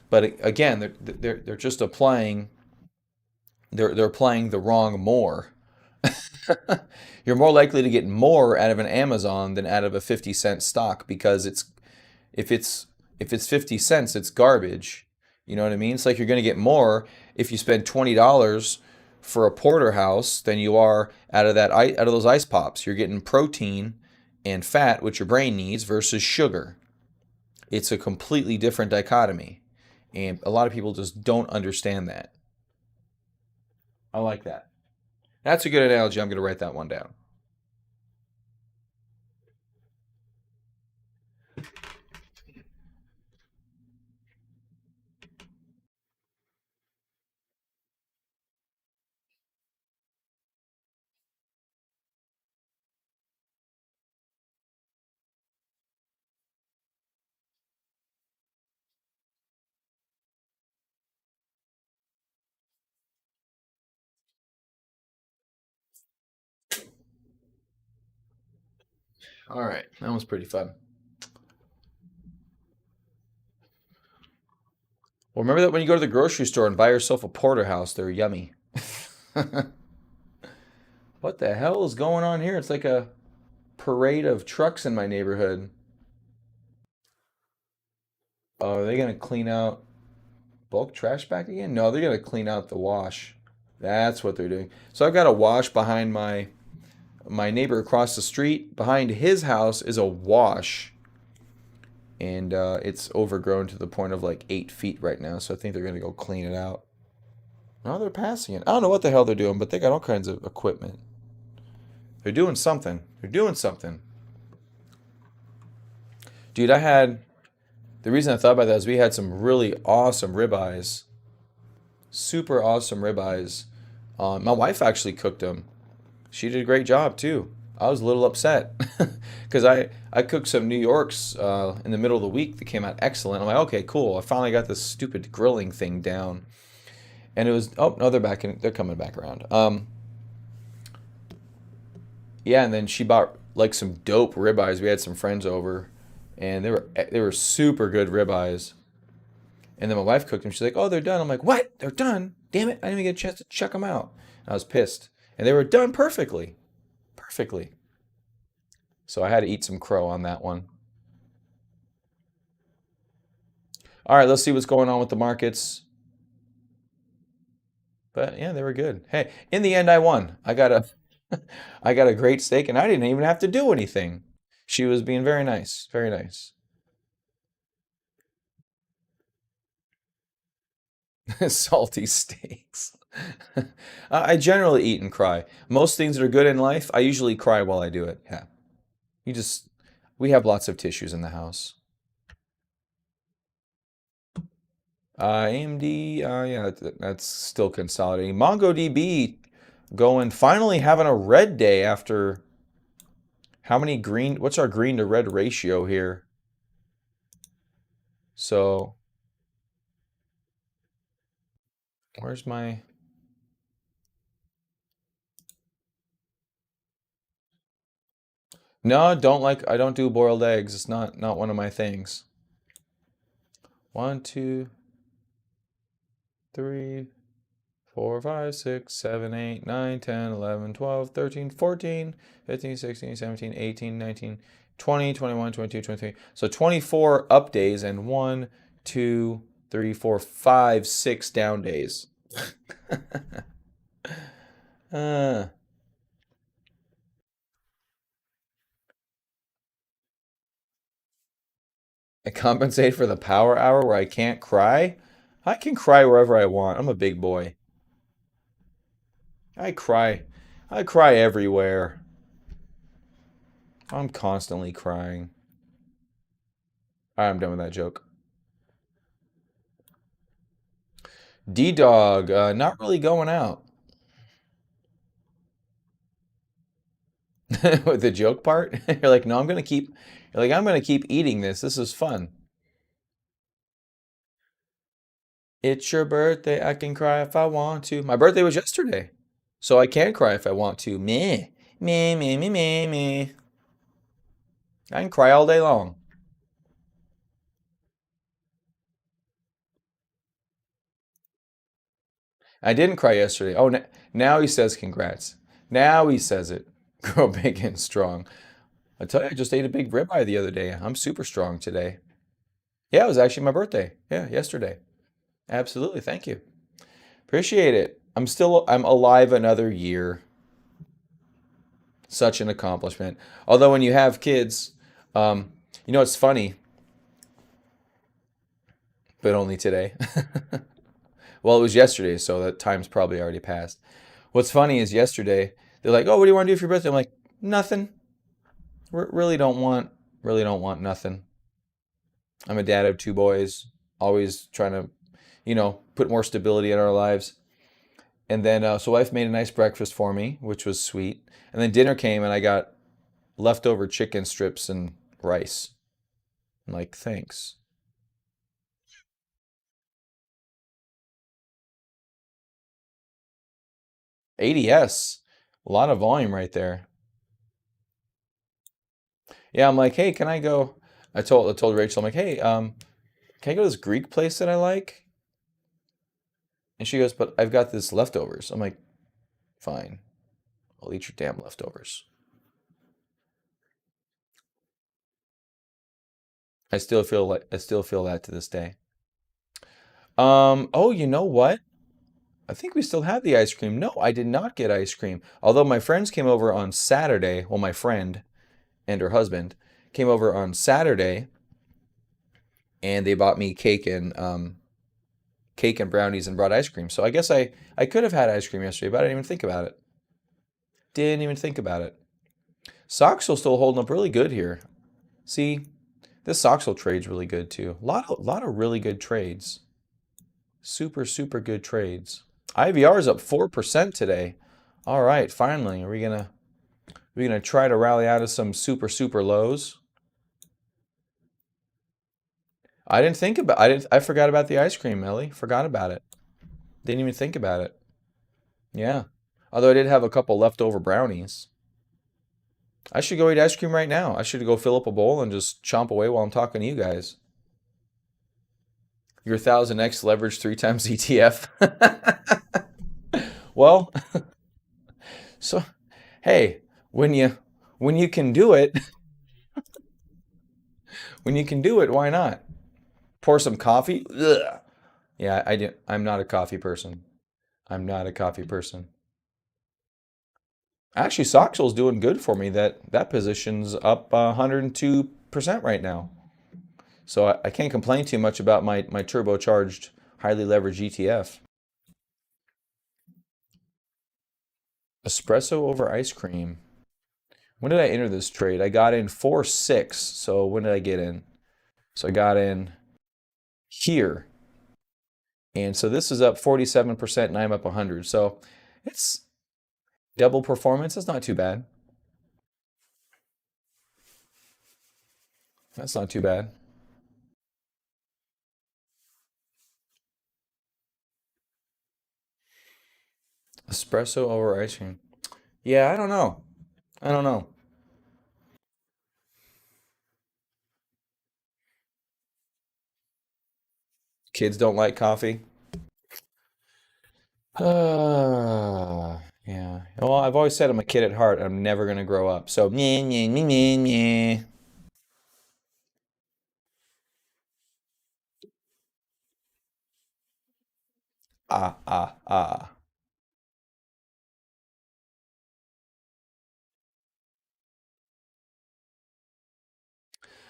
S1: But again, they're just applying they're applying the wrong more. You're more likely to get more out of an Amazon than out of a 50-cent stock because if it's if it's 50 cents, it's garbage. You know what I mean? It's like you're going to get more if you spend $20 for a porterhouse than you are out of those ice pops. You're getting protein and fat, which your brain needs, versus sugar. It's a completely different dichotomy. And a lot of people just don't understand that. I like that. That's a good analogy. I'm going to write that one down. All right. That was pretty fun. Well, remember that when you go to the grocery store and buy yourself a porterhouse, they're yummy. What the hell is going on here? It's like a parade of trucks in my neighborhood. Oh, are they going to clean out bulk trash back again? No, they're going to clean out the wash. That's what they're doing. So I've got a wash behind my neighbor across the street. Behind his house is a wash, and it's overgrown to the point of like 8 feet right now. So I think they're going to go clean it out. No, they're passing it. I don't know what the hell they're doing, but they got all kinds of equipment. They're doing something. They're doing something. Dude, the reason I thought about that is we had some really awesome ribeyes. Super awesome ribeyes. My wife actually cooked them. She did a great job too. I was a little upset because I cooked some New Yorks in the middle of the week that came out excellent. I'm like, okay, cool. I finally got this stupid grilling thing down, and it was oh no, they're coming back around. Yeah, and then she bought like some dope ribeyes. We had some friends over, and they were super good ribeyes. And then my wife cooked them. She's like, "Oh, they're done." I'm like, "What? They're done? Damn it! I didn't even get a chance to check them out." I was pissed, and they were done perfectly, perfectly. So I had to eat some crow on that one. All right, let's see what's going on with the markets. But yeah, they were good. Hey, in the end, I won. I got a great steak, and I didn't even have to do anything. She was being very nice, very nice. Salty steaks. I generally eat and cry. Most things that are good in life, I usually cry while I do it. Yeah. You just, we have lots of tissues in the house. AMD, yeah, that's still consolidating. MongoDB going, finally having a red day after what's our green to red ratio here? So, where's my, no, I don't do boiled eggs. It's not one of my things. One, two, three, 4, 5, 6, 7, 8, 9, 10, 11, 12, 13, 14, 15, 16, 17, 18, 19, 20, 21, 22, 23. So 24 up days and 1, 2, 3, 4, 5, 6 down days. uh, I compensate for the power hour where I can't cry. I can cry wherever I want. I'm a big boy. I cry. I cry everywhere. I'm constantly crying. All right, I'm done with that joke. D Dog, not really going out. With the joke part, you're like, no, I'm gonna keep eating this. This is fun. It's your birthday. I can cry if I want to. My birthday was yesterday, so I can cry if I want to. Meh, meh, meh, meh, meh, meh. I can cry all day long. I didn't cry yesterday. Oh, now he says congrats. Now he says it. Grow big and strong. I tell you, I just ate a big ribeye the other day. I'm super strong today. Yeah, it was actually my birthday. Yeah, yesterday. Absolutely. Thank you. Appreciate it. I'm alive another year. Such an accomplishment. Although when you have kids, um, it's funny, but only today. Well, it was yesterday, so that time's probably already passed. What's funny is yesterday, they're like, "Oh, what do you want to do for your birthday?" I'm like, "Nothing. Really don't want nothing." I'm a dad of two boys, always trying to, put more stability in our lives. And then, so wife made a nice breakfast for me, which was sweet. And then dinner came, and I got leftover chicken strips and rice. I'm like, thanks. ADS, a lot of volume right there. Yeah, I'm like, hey, can I go? I told Rachel, I'm like, hey, can I go to this Greek place that I like? And she goes, but I've got this leftovers. I'm like, fine, I'll eat your damn leftovers. I still feel that to this day. Oh, you know what? I think we still have the ice cream. No, I did not get ice cream. Although my friends came over on Saturday. Well, my friend and her husband came over on Saturday, and they bought me cake and brownies and brought ice cream. So I guess I could have had ice cream yesterday, but I didn't even think about it. Didn't even think about it. Soxel's still holding up really good here. See, this Soxel trade's really good too. A lot of really good trades. Super, super good trades. IVR is up 4% today. All right, finally, are we gonna try to rally out of some super, super lows? I forgot about the ice cream, Ellie. Forgot about it. Didn't even think about it. Yeah. Although I did have a couple leftover brownies. I should go eat ice cream right now. I should go fill up a bowl and just chomp away while I'm talking to you guys. Your 1000x leverage three times ETF. Well, so hey, when you when you can do it, when you can do it, why not? Pour some coffee. Ugh. Yeah, I do. I'm not a coffee person. I'm not a coffee person. Actually, Soxel's doing good for me. That position's up 102% right now. So I can't complain too much about my turbocharged, highly leveraged ETF. Espresso over ice cream. When did I enter this trade? I got in 4-6. So when did I get in? So I got in here. And so this is up 47% and I'm up 100. So it's double performance. That's not too bad. That's not too bad. Espresso over ice cream. Yeah, I don't know. I don't know. Kids don't like coffee. Yeah. Well, I've always said I'm a kid at heart. I'm never gonna grow up. So, meh, meh, meh, meh, meh. Ah, ah, ah.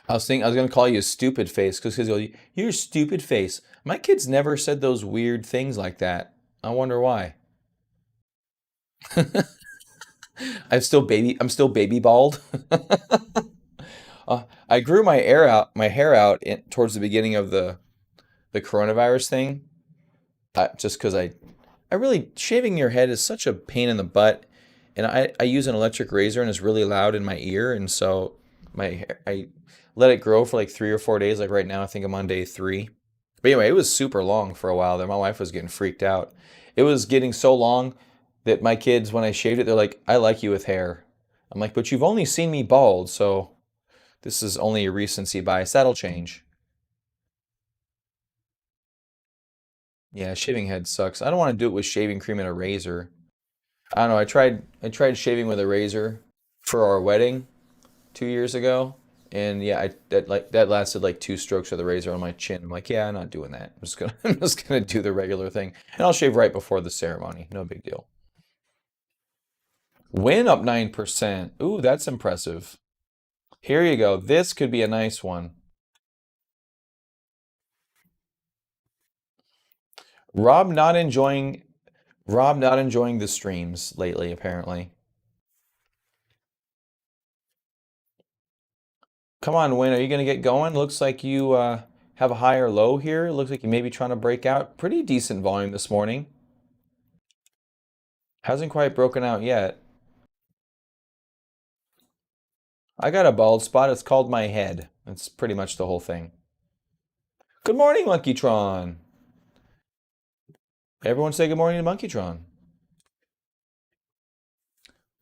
S1: I was gonna call you a stupid face because he'll go, you're a stupid face. My kids never said those weird things like that. I wonder why. I'm still baby bald. I grew my hair out towards the beginning of the coronavirus thing, just because I really shaving your head is such a pain in the butt, and I use an electric razor and it's really loud in my ear, and so I let it grow for like 3 or 4 days. Like right now, I think I'm on day three. But anyway, it was super long for a while there. My wife was getting freaked out. It was getting so long that my kids, when I shaved it, they're like, "I like you with hair." I'm like, "But you've only seen me bald, so this is only a recency bias. That'll change." Yeah, shaving head sucks. I don't want to do it with shaving cream and a razor. I don't know. I tried shaving with a razor for our wedding 2 years ago, and yeah, that lasted like two strokes of the razor on my chin. I'm like, yeah, I'm not doing that. I'm just gonna I'm just gonna do the regular thing, and I'll shave right before the ceremony. No big deal. Win up 9%. Ooh, that's impressive. Here you go. This could be a nice one. Rob not enjoying Rob not enjoying the streams lately, apparently. Come on, Win. Are you gonna get going? Looks like you have a higher low here. Looks like you may be trying to break out. Pretty decent volume this morning. Hasn't quite broken out yet. I got a bald spot. It's called my head. That's pretty much the whole thing. Good morning, Monkeytron. Everyone say good morning to Monkeytron.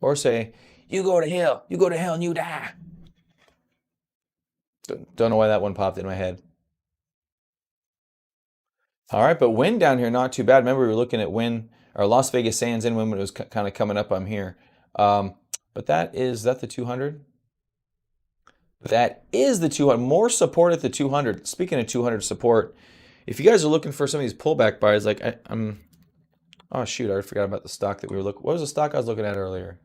S1: Or say, you go to hell. You go to hell and you die. Don't know why that one popped in my head. All right, but Win down here, not too bad. Remember, we were looking at Win, or Las Vegas Sands in when it was kind of coming up. I'm here. But that the 200? That is the 200. More support at the 200. Speaking of 200 support, if you guys are looking for some of these pullback buys, like I'm, oh shoot, I forgot about the stock that we were looking. What was the stock I was looking at earlier?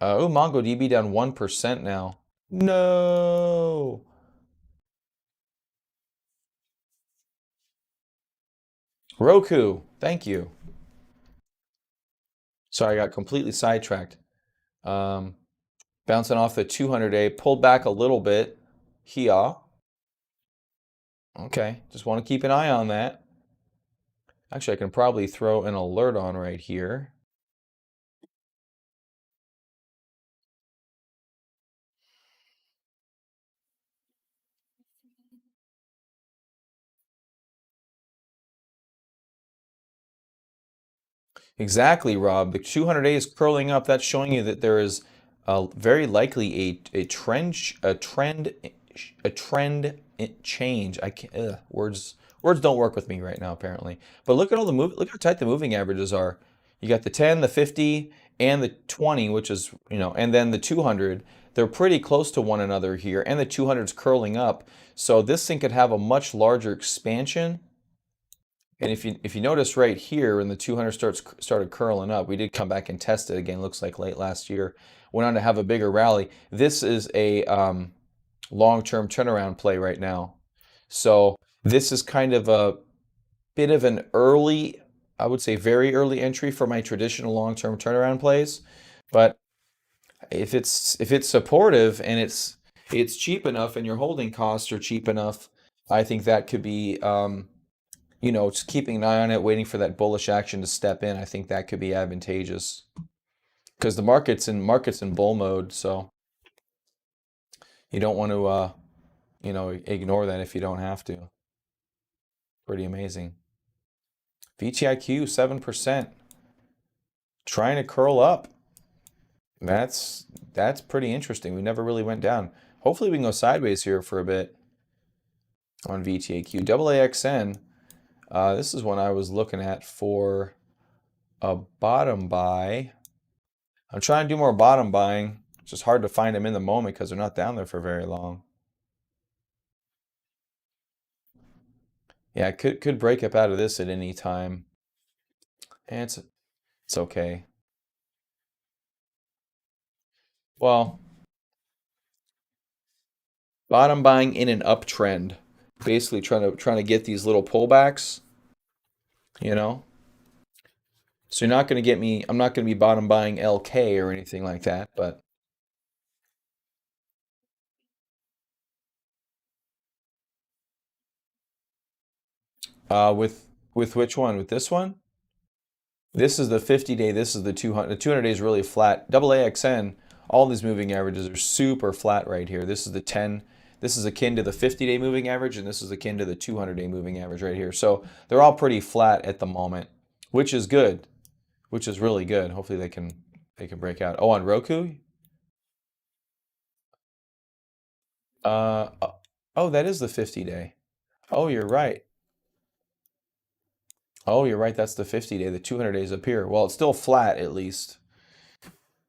S1: Oh, MongoDB down 1% now. No. Roku, thank you. Sorry, I got completely sidetracked. Um, Bouncing off the 200-day, pulled back a little bit. Here. Okay, just want to keep an eye on that. Actually, I can probably throw an alert on right here. Exactly, Rob. The 200-day is curling up. That's showing you that there is very likely a trend change. I can't, words don't work with me right now apparently. But look at all the look how tight the moving averages are. You got the 10, the 50, and the 20, which is, and then the 200. They're pretty close to one another here, and the 200 is curling up. So this thing could have a much larger expansion. And if you notice right here, when the 200 started curling up, we did come back and test it again. Looks like late last year, went on to have a bigger rally. This is a long-term turnaround play right now. So this is kind of a bit of an early, I would say very early entry for my traditional long-term turnaround plays. But if it's supportive and it's cheap enough and your holding costs are cheap enough, I think that could be just keeping an eye on it, waiting for that bullish action to step in. I think that could be advantageous because the market's in bull mode, so you don't want to ignore that if you don't have to. Pretty amazing. VTIQ 7%, trying to curl up. That's pretty interesting. We never really went down. Hopefully we can go sideways here for a bit on VTAQ. AAXN. This is one I was looking at for a bottom buy. I'm trying to do more bottom buying. It's just hard to find them in the moment because they're not down there for very long. Yeah, it could break up out of this at any time. And it's okay. Well, bottom buying in an uptrend. Basically trying to get these little pullbacks, you know? So you're not going to get me, I'm not going to be bottom buying LK or anything like that, but with which one? With this one? This is the 50-day, this is the 200. The 200 day is really flat. Double AXN, all these moving averages are super flat right here. This is the 10. This is akin to the 50-day moving average, and this is akin to the 200-day moving average right here. So they're all pretty flat at the moment, which is good, which is really good. Hopefully they can break out. Oh, on Roku? Uh, oh, that is the 50-day. Oh, you're right. Oh, you're right. That's the 50-day. The 200 days up here. Well, it's still flat at least.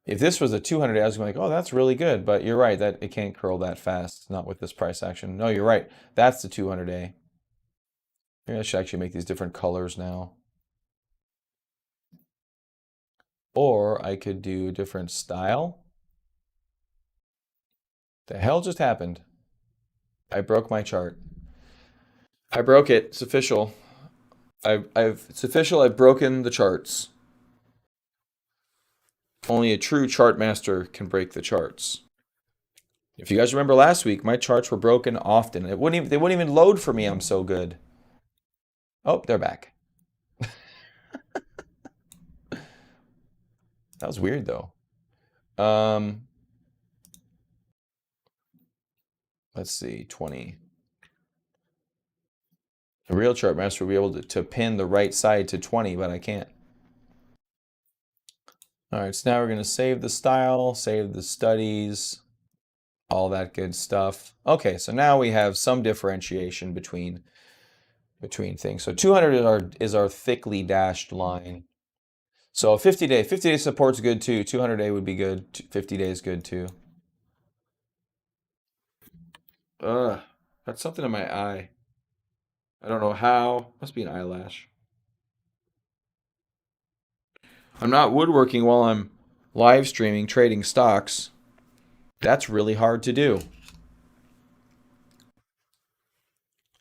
S1: If this was a 200 day, I was going to be like, oh, that's really good. But you're right that it can't curl that fast. Not with this price action. No, you're right. That's the 200 day. Maybe I should actually make these different colors now. Or I could do a different style. The hell just happened? I broke my chart. I broke it. It's official. It's official. I've broken the charts. Only a true chart master can break the charts. If you guys remember last week, my charts were broken often. They wouldn't even load for me. I'm so good. Oh, they're back. That was weird though. Um, let's see, 20. A real chart master would be able to pin the right side to 20, but I can't. All right, so now we're going to save the style, save the studies, all that good stuff. Okay, so now we have some differentiation between things. So 200 is our thickly dashed line. So 50 day support's good too. 200-day would be good. 50 day is good too. Ugh, got something in my eye. I don't know how. Must be an eyelash. I'm not woodworking while I'm live streaming trading stocks. That's really hard to do. It'd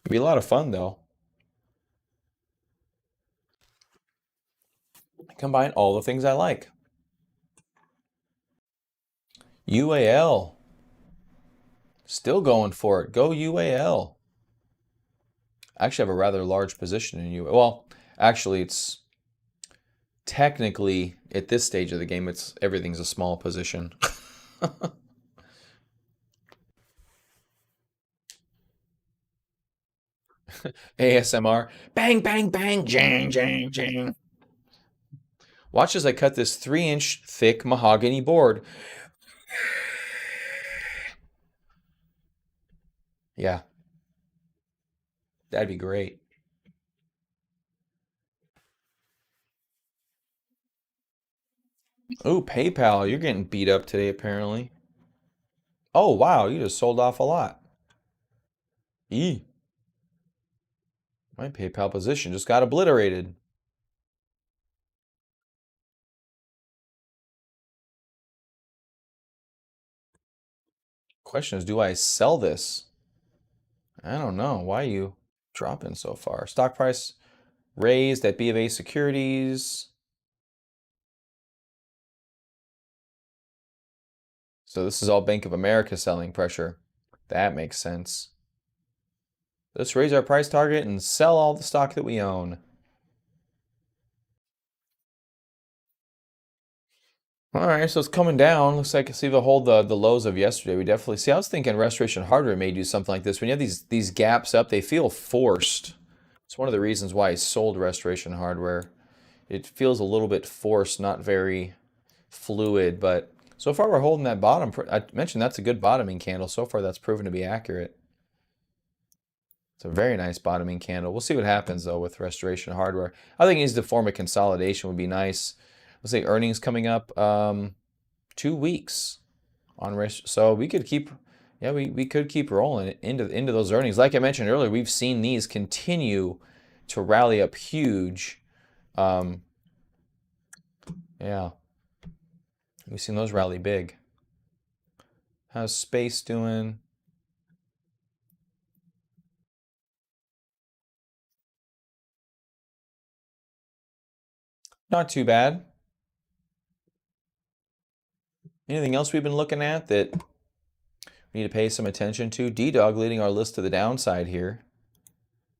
S1: be a lot of fun though. Combine all the things I like. UAL. Still going for it. Go UAL. I actually have a rather large position in UAL. Well, actually, it's technically at this stage of the game, everything's a small position. ASMR. Bang, bang, bang. Jang, jang, jang. Watch as I cut this 3-inch thick mahogany board. Yeah, that'd be great. Oh, PayPal, you're getting beat up today, apparently. Oh, wow, you just sold off a lot. E. My PayPal position just got obliterated. Question is, do I sell this? I don't know. Why are you dropping so far? Stock price raised at B of A Securities. So this is all Bank of America selling pressure. That makes sense. Let's raise our price target and sell all the stock that we own. All right, so it's coming down. Looks like it's able to hold the lows of yesterday. We definitely see. I was thinking Restoration Hardware may do something like this. When you have these gaps up, they feel forced. It's one of the reasons why I sold Restoration Hardware. It feels a little bit forced, not very fluid, but so far we're holding that bottom. I mentioned that's a good bottoming candle. So far that's proven to be accurate. It's a very nice bottoming candle. We'll see what happens though with Restoration Hardware. I think it needs to form a consolidation would be nice. Let's say earnings coming up 2 weeks on rest. So we could keep, yeah, we could keep rolling into those earnings. Like I mentioned earlier, we've seen these continue to rally up huge. Um, yeah, we've seen those rally big. How's space doing? Not too bad. Anything else we've been looking at that we need to pay some attention to? D-Dog leading our list to the downside here.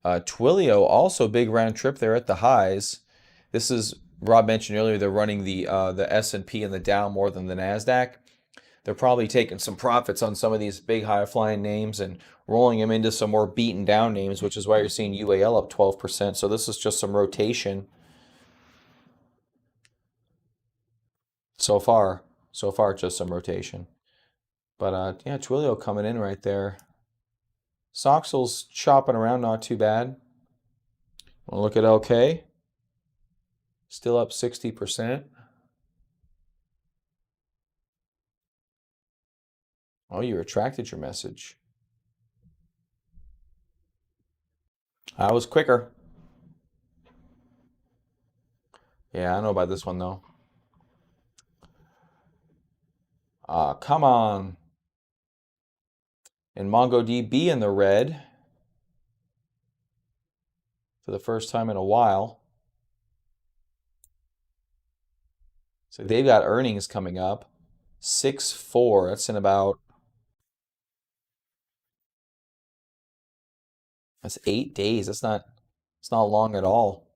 S1: Twilio also big round trip there at the highs. This is Rob mentioned earlier. They're running the S&P and the Dow more than the Nasdaq. They're probably taking some profits on some of these big high flying names and rolling them into some more beaten down names, which is why you're seeing UAL up 12%. So this is just some rotation so far. So far, just some rotation. But yeah, Twilio coming in right there. Soxel's chopping around, not too bad. Want to look at LK? Still up 60%. Oh, you retracted your message. I was quicker. Yeah, I know about this one though. Come on. And MongoDB in the red for the first time in a while. So they've got earnings coming up. 6-4. That's in about, that's 8 days. It's not long at all.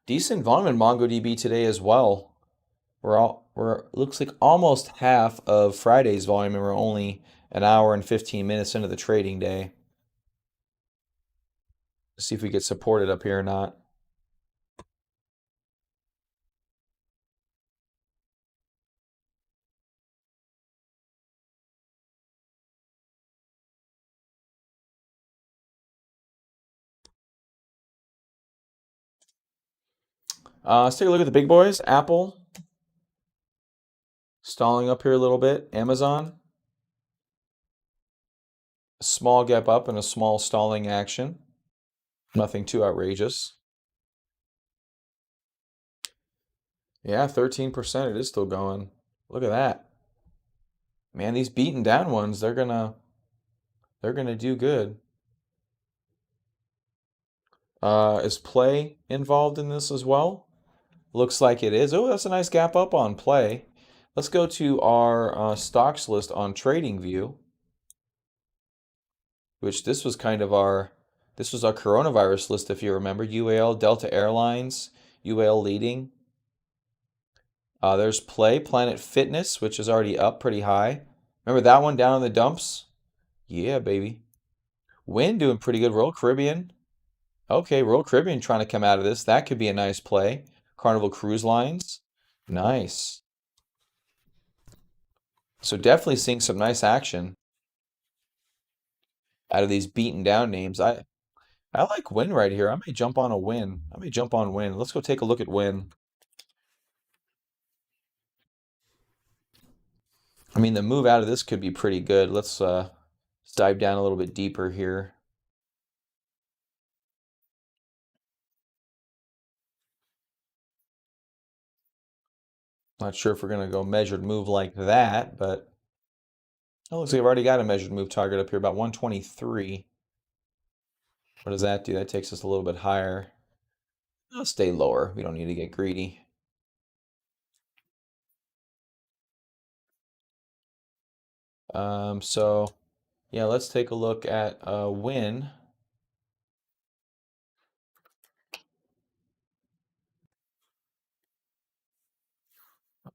S1: Decent volume in MongoDB today as well. We're looks like almost half of Friday's volume, and we're only an hour and 15 minutes into the trading day. Let's see if we get supported up here or not. Let's take a look at the big boys. Apple stalling up here a little bit. Amazon, a small gap up and a small stalling action. Nothing too outrageous. Yeah, 13%. It is still going. Look at that. Man, these beaten down ones, they're gonna do good. Is Play involved in this as well? Looks like it is. Oh, that's a nice gap up on Play. Let's go to our stocks list on TradingView, which this was our coronavirus list, if you remember. UAL, Delta Airlines, UAL leading. There's Play, Planet Fitness, which is already up pretty high. Remember that one down in the dumps? Yeah, baby. Win doing pretty good. Royal Caribbean. Okay, Royal Caribbean trying to come out of this. That could be a nice play. Carnival Cruise Lines. Nice. So definitely seeing some nice action out of these beaten down names. I like Win right here. I may jump on a Win. I may jump on Win. Let's go take a look at Win. I mean, the move out of this could be pretty good. Let's dive down a little bit deeper here. Not sure if we're going to go measured move like that, but it looks like I've already got a measured move target up here, about 123. What does that do? That takes us a little bit higher. I'll stay lower. We don't need to get greedy. So yeah, let's take a look at Win.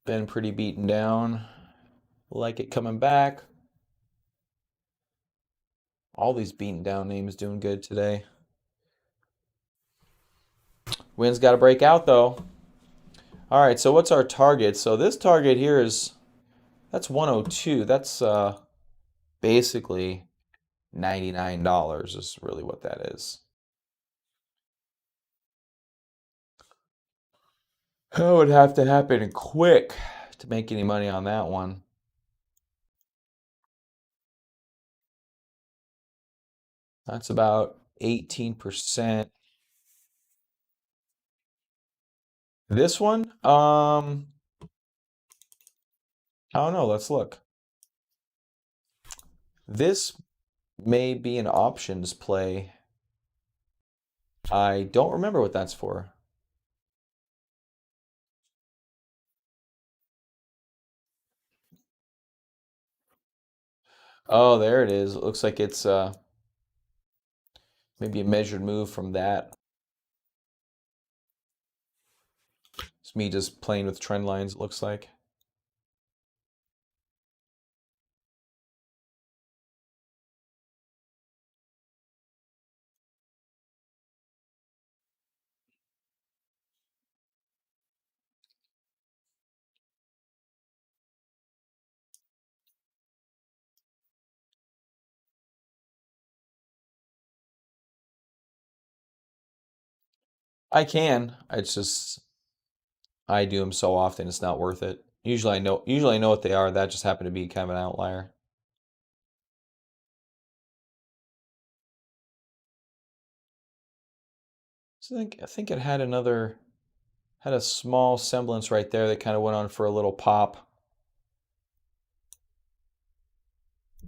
S1: Been pretty beaten down. Like it coming back. All these beaten down names doing good today. Win's got to break out though. All right, so what's our target? So this target here that's 102. That's basically $99 is really what that is. That would have to happen quick to make any money on that one. That's about 18%. This one, I don't know. Let's look. This may be an options play. I don't remember what that's for. Oh, there it is. It looks like it's maybe a measured move from that. It's me just playing with trend lines, it looks like. I can. It's just I do them so often it's not worth it. Usually I know what they are. That just happened to be kind of an outlier. So I think it had a small semblance right there that kind of went on for a little pop.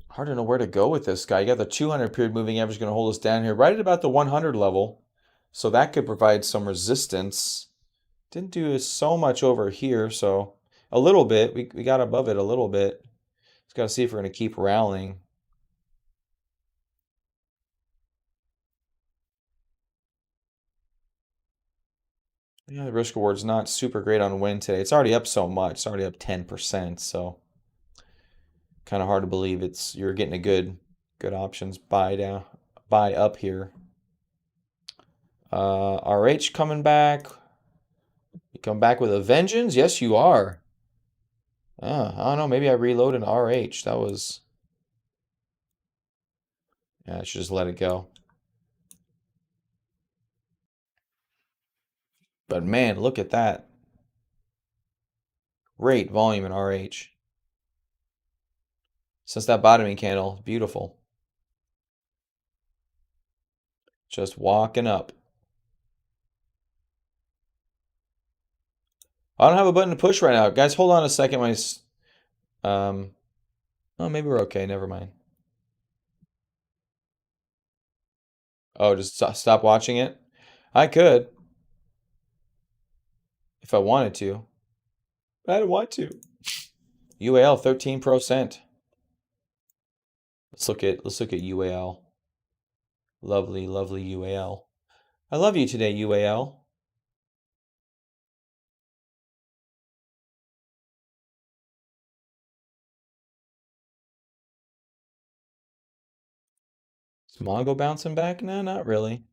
S1: Hard to know where to go with this guy. You got the 200 period moving average going to hold us down here right at about the 100 level. So that could provide some resistance. Didn't do so much over here, so a little bit. We got above it a little bit. Just got to see if we're going to keep rallying. Yeah, the risk reward's not super great on win today. It's already up so much. It's already up 10%, so kind of hard to believe you're getting a good options buy up here. RH coming back. You come back with a vengeance? Yes, you are. I don't know. Maybe I reloaded RH. Yeah, I should just let it go. But man, look at that. Great volume in RH. Since that bottoming candle, beautiful. Just walking up. I don't have a button to push right now. Guys, hold on a second. Um, oh, maybe we're okay. Never mind. Oh, just stop watching it? I could if I wanted to, but I don't want to. UAL 13%. Let's look at UAL. Lovely, lovely UAL. I love you today, UAL. Is Mongo bouncing back? No, not really.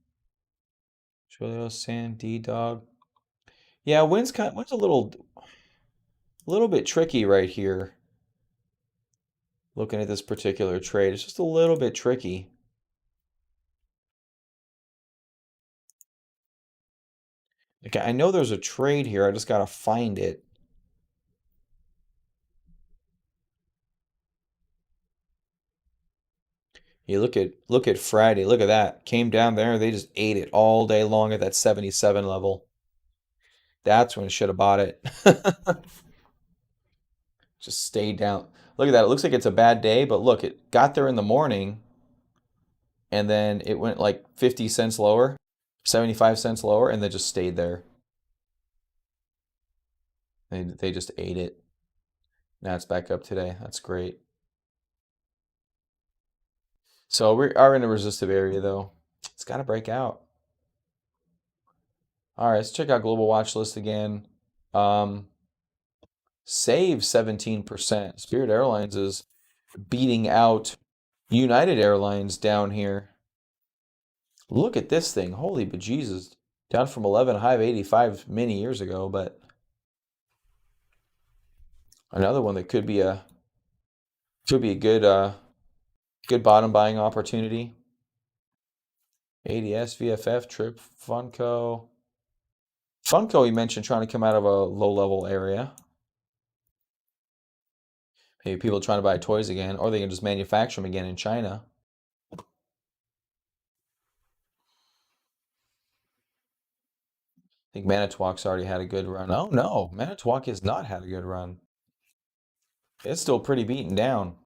S1: Twilio, Sand, D-Dog. Yeah, wind's a little bit tricky right here. Looking at this particular trade, it's just a little bit tricky. Okay, I know there's a trade here. I just gotta find it. You look at Friday. Look at that. Came down there. They just ate it all day long at that 77 level. That's when I should have bought it. Just stayed down. Look at that. It looks like it's a bad day, but look, it got there in the morning and then it went like 50 cents lower, 75 cents lower, and then just stayed there. They just ate it. Now it's back up today. That's great. So we are in a resistive area though. It's got to break out. All right, let's check out global watch list again. Um, Save 17%. Spirit Airlines is beating out United Airlines down here. Look at this thing. Holy bejesus. Down from 11, high of 85 many years ago, but another one that could be a good bottom buying opportunity. ADS, VFF, Trip, Funko. Funko, you mentioned trying to come out of a low level area. Maybe people trying to buy toys again, or they can just manufacture them again in China. I think Manitowoc's already had a good run. Oh no, Manitowoc has not had a good run. It's still pretty beaten down.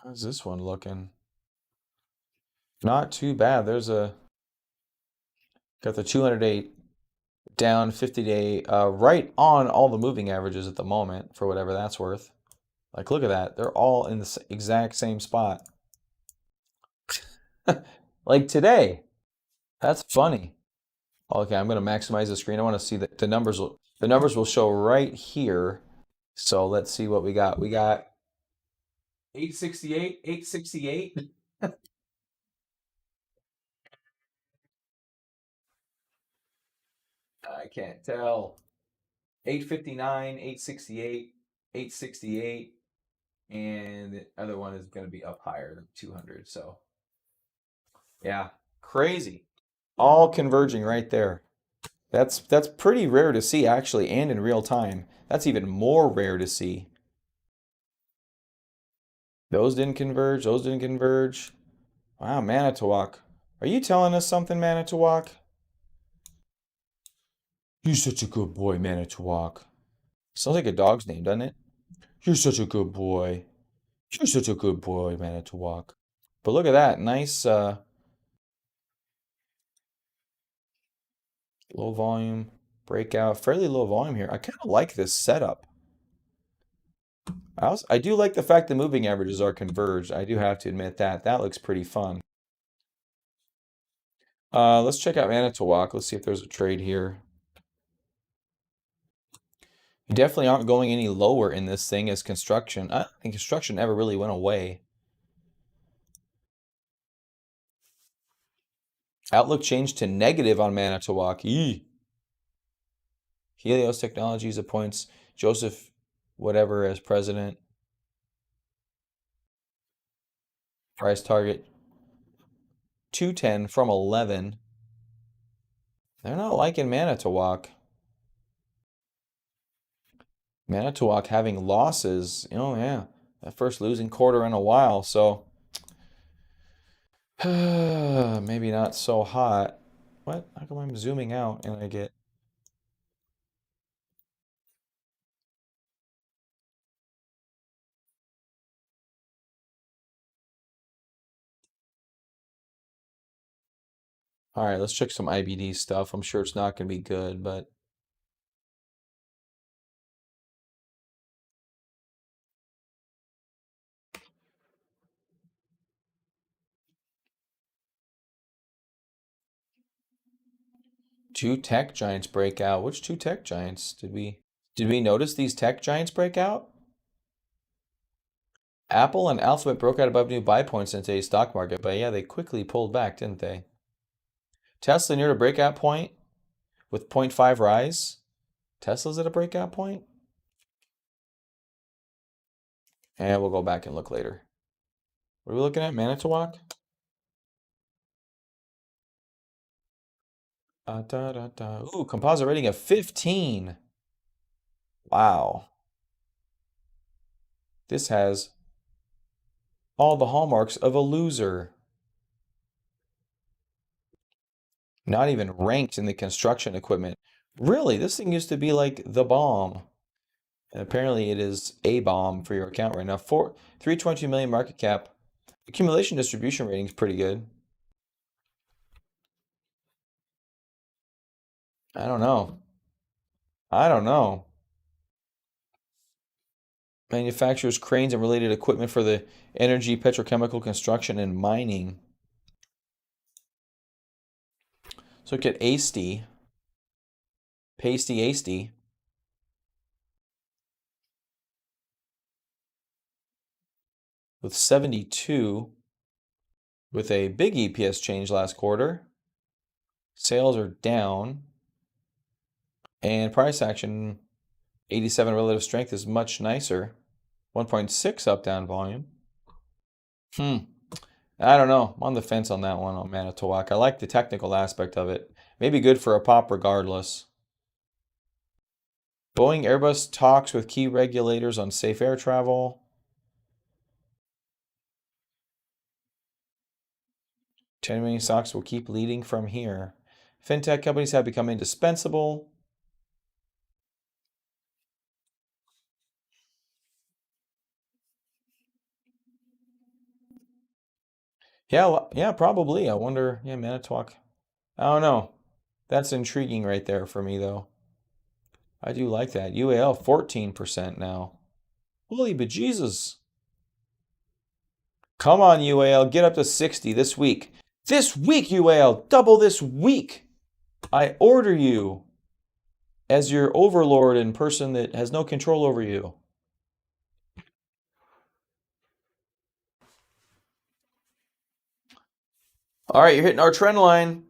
S1: How's this one looking? Not too bad. Got the 200-day down, 50-day right on all the moving averages at the moment for whatever that's worth. Like, look at that. They're all in the exact same spot. Like today. That's funny. Okay, I'm going to maximize the screen. I want to see that the numbers will show right here. So let's see what we got. We got 868, 868. I can't tell. 859, 868, 868. and the other one is going to be up higher than 200. So yeah, crazy. All converging right there. That's pretty rare to see actually, and in real time. That's even more rare to see. Those didn't converge, those didn't converge. Wow, Manitowoc. Are you telling us something, Manitowoc? You're such a good boy, Manitowoc. Sounds like a dog's name, doesn't it? You're such a good boy. You're such a good boy, Manitowoc. But look at that, nice low volume breakout, fairly low volume here. I kind of like this setup. I do like the fact the moving averages are converged. I do have to admit that. That looks pretty fun. Let's check out Manitowoc. Let's see if there's a trade here. You definitely aren't going any lower in this thing as construction. I don't think construction ever really went away. Outlook changed to negative on Manitowoc. Eee. Helios Technologies appoints Joseph whatever as president. Price target 210 from 11. They're not liking Manitowoc. Manitowoc having losses. Oh yeah, that first losing quarter in a while. So maybe not so hot. What? How come I'm zooming out and I get... All right, let's check some IBD stuff. I'm sure it's not going to be good, but two tech giants break out. Which two tech giants did we notice these tech giants break out? Apple and Alphabet broke out above new buy points in today's stock market, but yeah, they quickly pulled back, didn't they? Tesla near a breakout point with 0.5 rise. Tesla's at a breakout point? And we'll go back and look later. What are we looking at? Manitowoc? Ooh, composite rating of 15. Wow. This has all the hallmarks of a loser. Not even ranked in the construction equipment. Really, this thing used to be like the bomb. And apparently it is a bomb for your account right now. 322 million market cap. Accumulation distribution rating is pretty good. I don't know. I don't know. Manufactures cranes and related equipment for the energy, petrochemical, construction, and mining. So look at Pasty Asty. With 72, with a big EPS change last quarter. Sales are down. And price action, 87 relative strength is much nicer. 1.6 up down volume. I don't know. I'm on the fence on that one on Manitowoc. I like the technical aspect of it. Maybe good for a pop regardless. Boeing Airbus talks with key regulators on safe air travel. 10 million stocks will keep leading from here. Fintech companies have become indispensable. Yeah, probably. I wonder, yeah, Manitowoc. I don't know. That's intriguing right there for me, though. I do like that. UAL 14% now. Holy bejesus. Come on, UAL. Get up to 60 this week. This week, UAL. Double this week. I order you as your overlord and person that has no control over you. All right, you're hitting our trend line.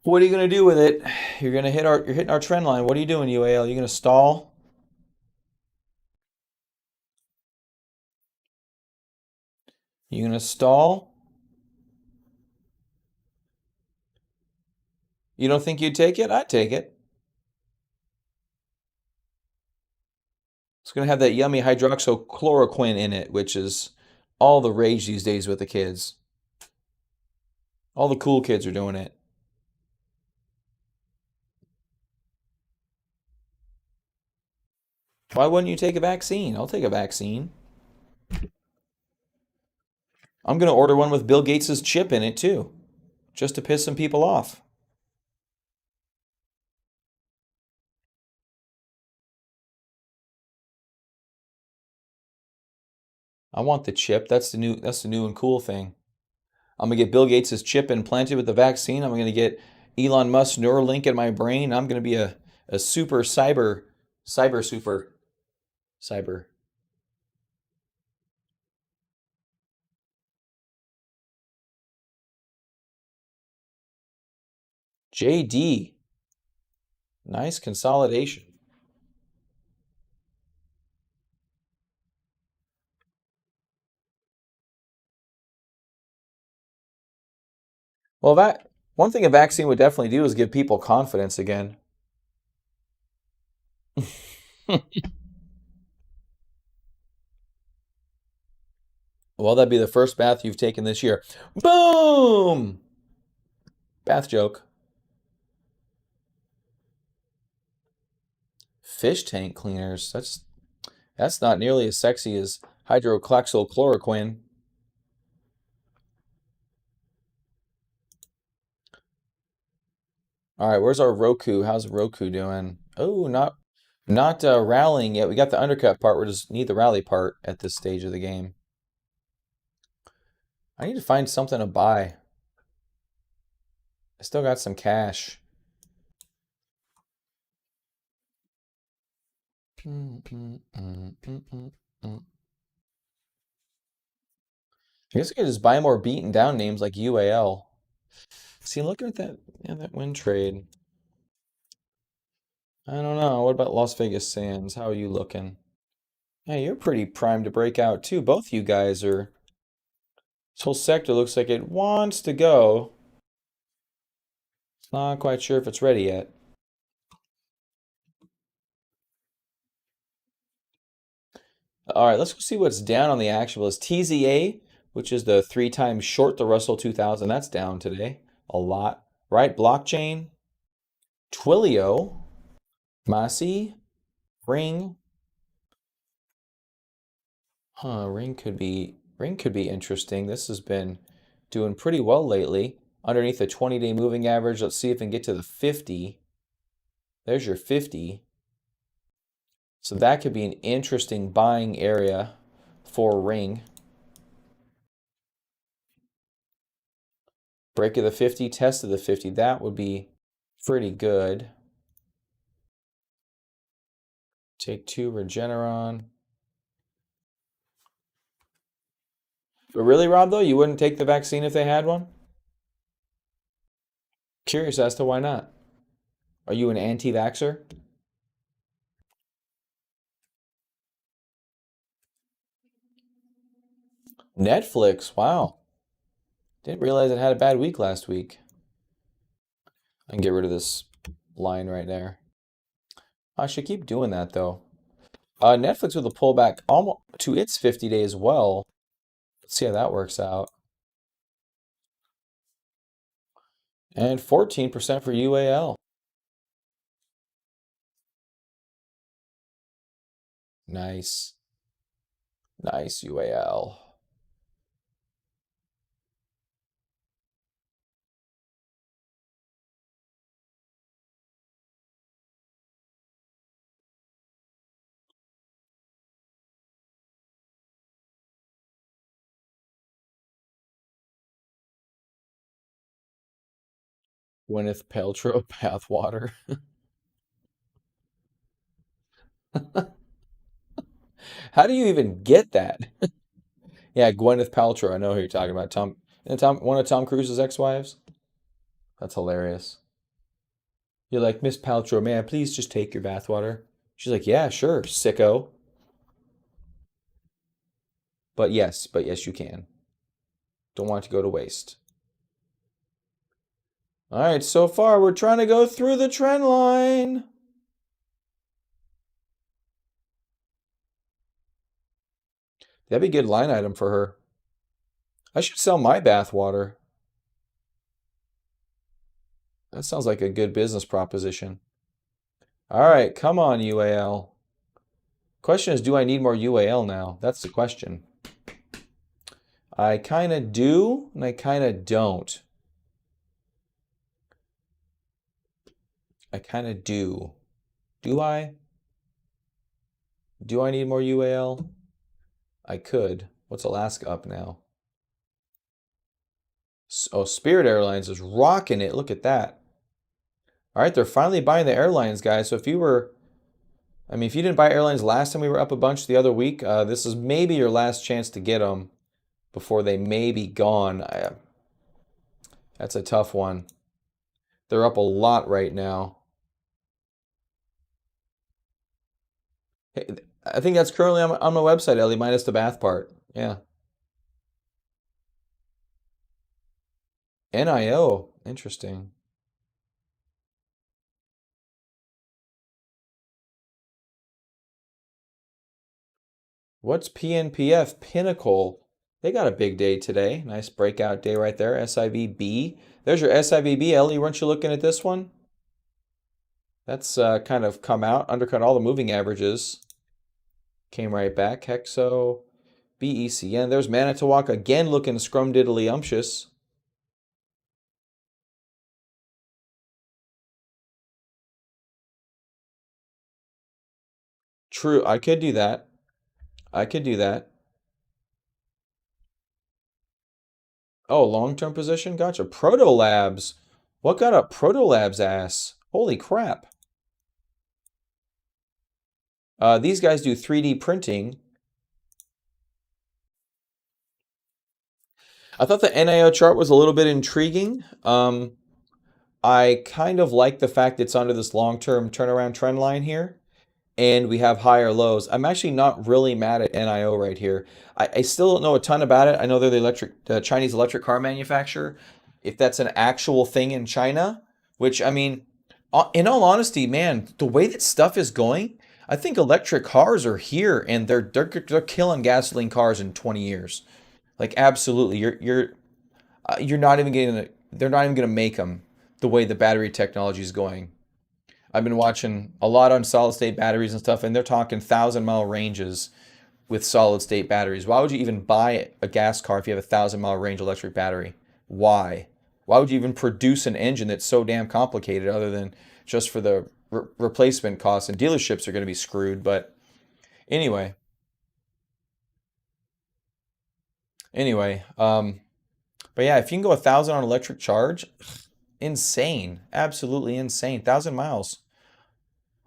S1: What are you going to do with it? You're hitting our trend line. What are you doing, UAL? Are you going to stall? You gonna stall? You don't think you'd take it? I'd take it. It's gonna have that yummy hydroxychloroquine in it, which is all the rage these days with the kids. All the cool kids are doing it. Why wouldn't you take a vaccine? I'll take a vaccine. I'm gonna order one with Bill Gates' chip in it too, just to piss some people off. I want the chip. That's the new and cool thing. I'm gonna get Bill Gates' chip implanted with the vaccine. I'm gonna get Elon Musk's Neuralink in my brain. I'm gonna be a super super cyber. JD. Nice consolidation. Well, that one thing a vaccine would definitely do is give people confidence again. Well, that'd be the first bath you've taken this year. Boom! Bath joke. Fish tank cleaners. That's not nearly as sexy as hydroxychloroquine. All right, where's our Roku? How's Roku doing? Oh, not rallying yet. We got the undercut part. We just need the rally part at this stage of the game. I need to find something to buy. I still got some cash. I guess I could just buy more beaten down names like UAL. See, look at that, yeah, that win trade. I don't know. What about Las Vegas Sands? How are you looking? Hey, you're pretty primed to break out too. Both you guys are. This whole sector looks like it wants to go. It's not quite sure if it's ready yet. All right, let's go see what's down on the action list. TZA, which is the 3 times short the Russell 2000, that's down today a lot, right? Blockchain, Twilio, Masi, Ring. Ring could be interesting. This has been doing pretty well lately. Underneath the 20-day moving average, let's see if we can get to the 50. There's your 50. So that could be an interesting buying area for Ring. Break of the 50, test of the 50. That would be pretty good. Take two Regeneron. But really, Rob, though, you wouldn't take the vaccine if they had one? Curious as to why not. Are you an anti-vaxxer? Netflix, wow. Didn't realize it had a bad week last week. I can get rid of this line right there. I should keep doing that though. Netflix with a pullback almost to its 50-day as well. Let's see how that works out. And 14% for UAL. Nice. Nice UAL. Gwyneth Paltrow bathwater. How do you even get that? Yeah, Gwyneth Paltrow. I know who you're talking about. One of Tom Cruise's ex-wives. That's hilarious. You're like, Miss Paltrow, may I please just take your bathwater? She's like, yeah, sure, sicko. But yes, you can. Don't want it to go to waste. All right, so far we're trying to go through the trend line. That'd be a good line item for her. I should sell my bath water. That sounds like a good business proposition. All right, come on, UAL. Question is, do I need more UAL now? That's the question. I kind of do, and I kind of don't. I kind of do. Do I? Do I need more UAL? I could. What's Alaska up now? Oh, Spirit Airlines is rocking it. Look at that. All right, they're finally buying the airlines, guys. So if you were, I mean, if you didn't buy airlines last time we were up a bunch the other week, this is maybe your last chance to get them before they may be gone. That's a tough one. They're up a lot right now. Hey, I think that's currently on my website, Ellie, minus the bath part. Yeah. NIO. Interesting. What's PNPF? Pinnacle. They got a big day today. Nice breakout day right there. SIVB. There's your SIVB, Ellie. Weren't you looking at this one? That's kind of come out, undercut all the moving averages. Came right back. Hexo, BECN. There's Manitowoc again looking scrumdiddly-umptious. True, I could do that. I could do that. Oh, long-term position? Gotcha. Proto Labs. What got up Proto Labs ass? Holy crap. These guys do 3D printing. I thought the NIO chart was a little bit intriguing. I kind of like the fact it's under this long-term turnaround trend line here, and we have higher lows. I'm actually not really mad at NIO right here. I still don't know a ton about it. I know they're the Chinese electric car manufacturer. If that's an actual thing in China, which I mean, in all honesty, man, the way that stuff is going, I think electric cars are here and they're killing gasoline cars in 20 years. Like absolutely, you're not even getting they're not even gonna make them the way the battery technology is going. I've been watching a lot on solid state batteries and stuff, and they're talking 1,000-mile ranges with solid state batteries. Why would you even buy a gas car if you have a 1,000-mile range electric battery? Why? Why would you even produce an engine that's so damn complicated other than just for the replacement costs? And dealerships are going to be screwed. But anyway, anyway, but yeah, if you can go 1,000 on electric charge, insane, absolutely insane. 1,000 miles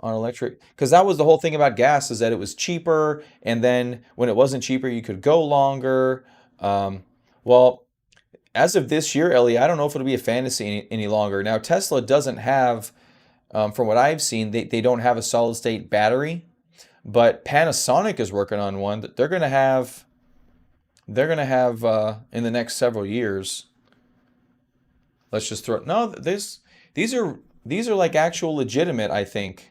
S1: on electric, because that was the whole thing about gas, is that it was cheaper, and then when it wasn't cheaper you could go longer. Well, as of this year, Ellie, I don't know if it'll be a fantasy any longer. Now Tesla doesn't have, from what I've seen, they don't have a solid state battery, but Panasonic is working on one that they're gonna have in the next several years. Let's just throw no. These are like actual legitimate, I think.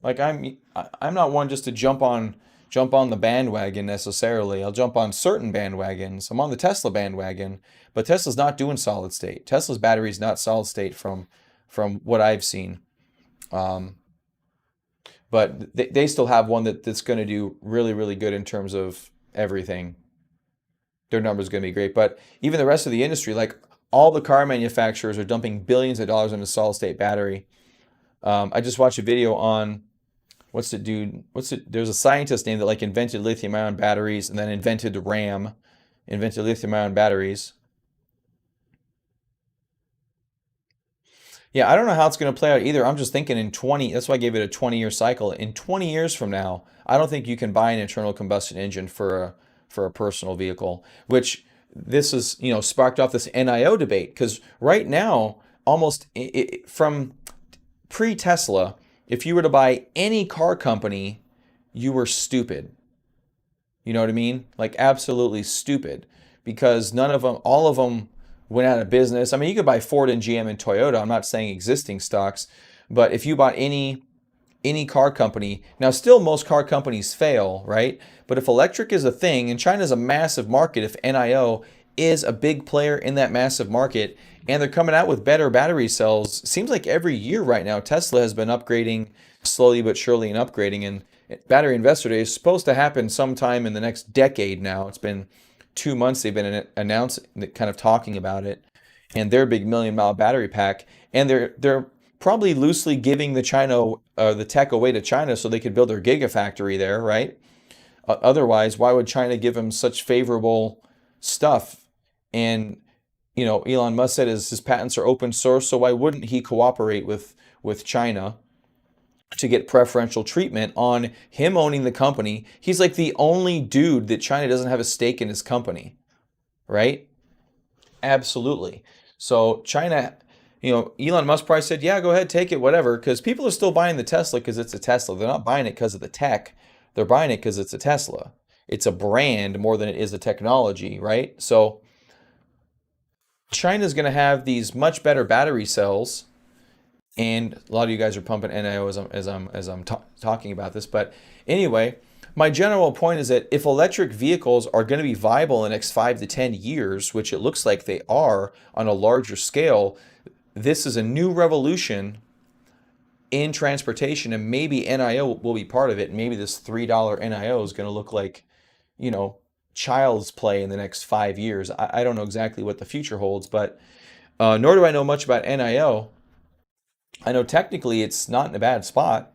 S1: Like I'm not one just to jump on the bandwagon necessarily. I'll jump on certain bandwagons. I'm on the Tesla bandwagon, but Tesla's not doing solid state. Tesla's battery is not solid state from what I've seen. Um, but they still have one that's going to do really, really good in terms of everything. Their number's going to be great. But even the rest of the industry, like all the car manufacturers are dumping billions of dollars into solid state battery. I just watched a video on what's it, dude? There's a scientist named that like invented lithium ion batteries and then invented RAM, invented lithium ion batteries. Yeah, I don't know how it's going to play out either. I'm just thinking in 20, that's why I gave it a 20-year cycle. In 20 years from now, I don't think you can buy an internal combustion engine for a personal vehicle, which this is, sparked off this NIO debate because right now, almost from pre-Tesla, if you were to buy any car company, you were stupid. You know what I mean? Like absolutely stupid. because none of them, all of them went out of business. I mean, you could buy Ford and GM and Toyota. I'm not saying existing stocks, but if you bought any car company, now still most car companies fail, right? But if electric is a thing, and China's a massive market, if NIO is a big player in that massive market, and they're coming out with better battery cells, seems like every year right now, Tesla has been upgrading slowly but surely and upgrading. And Battery Investor Day is supposed to happen sometime in the next decade now. It's been 2 months they've been announcing, kind of talking about it, and their big million-mile battery pack, and they're probably loosely giving the tech away to China so they could build their gigafactory there, right? Otherwise, why would China give them such favorable stuff? And Elon Musk said his patents are open source, so why wouldn't he cooperate with China to get preferential treatment on him owning the company? He's like the only dude that China doesn't have a stake in his company, right? Absolutely. So China, Elon Musk probably said, yeah, go ahead, take it, whatever, because people are still buying the Tesla because it's a Tesla. They're not buying it because of the tech. They're buying it because it's a Tesla. It's a brand more than it is a technology, right? So China's going to have these much better battery cells, and a lot of you guys are pumping NIO as I'm talking about this. But anyway, my general point is that if electric vehicles are going to be viable in the next 5 to 10 years, which it looks like they are on a larger scale, this is a new revolution in transportation, and maybe NIO will be part of it. Maybe this $3 NIO is going to look like, child's play in the next 5 years. I don't know exactly what the future holds, but nor do I know much about NIO. I know technically it's not in a bad spot.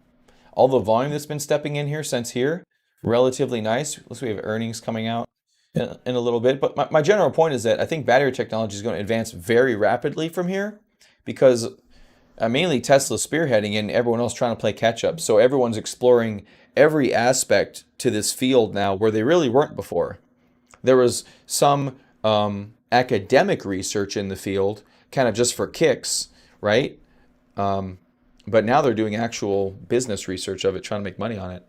S1: All the volume that's been stepping in here since here, relatively nice. Looks like we have earnings coming out in a little bit. But my general point is that I think battery technology is going to advance very rapidly from here, because mainly Tesla's spearheading and everyone else trying to play catch up. So everyone's exploring every aspect to this field now where they really weren't before. There was some academic research in the field, kind of just for kicks, right? But now they're doing actual business research of it, trying to make money on it.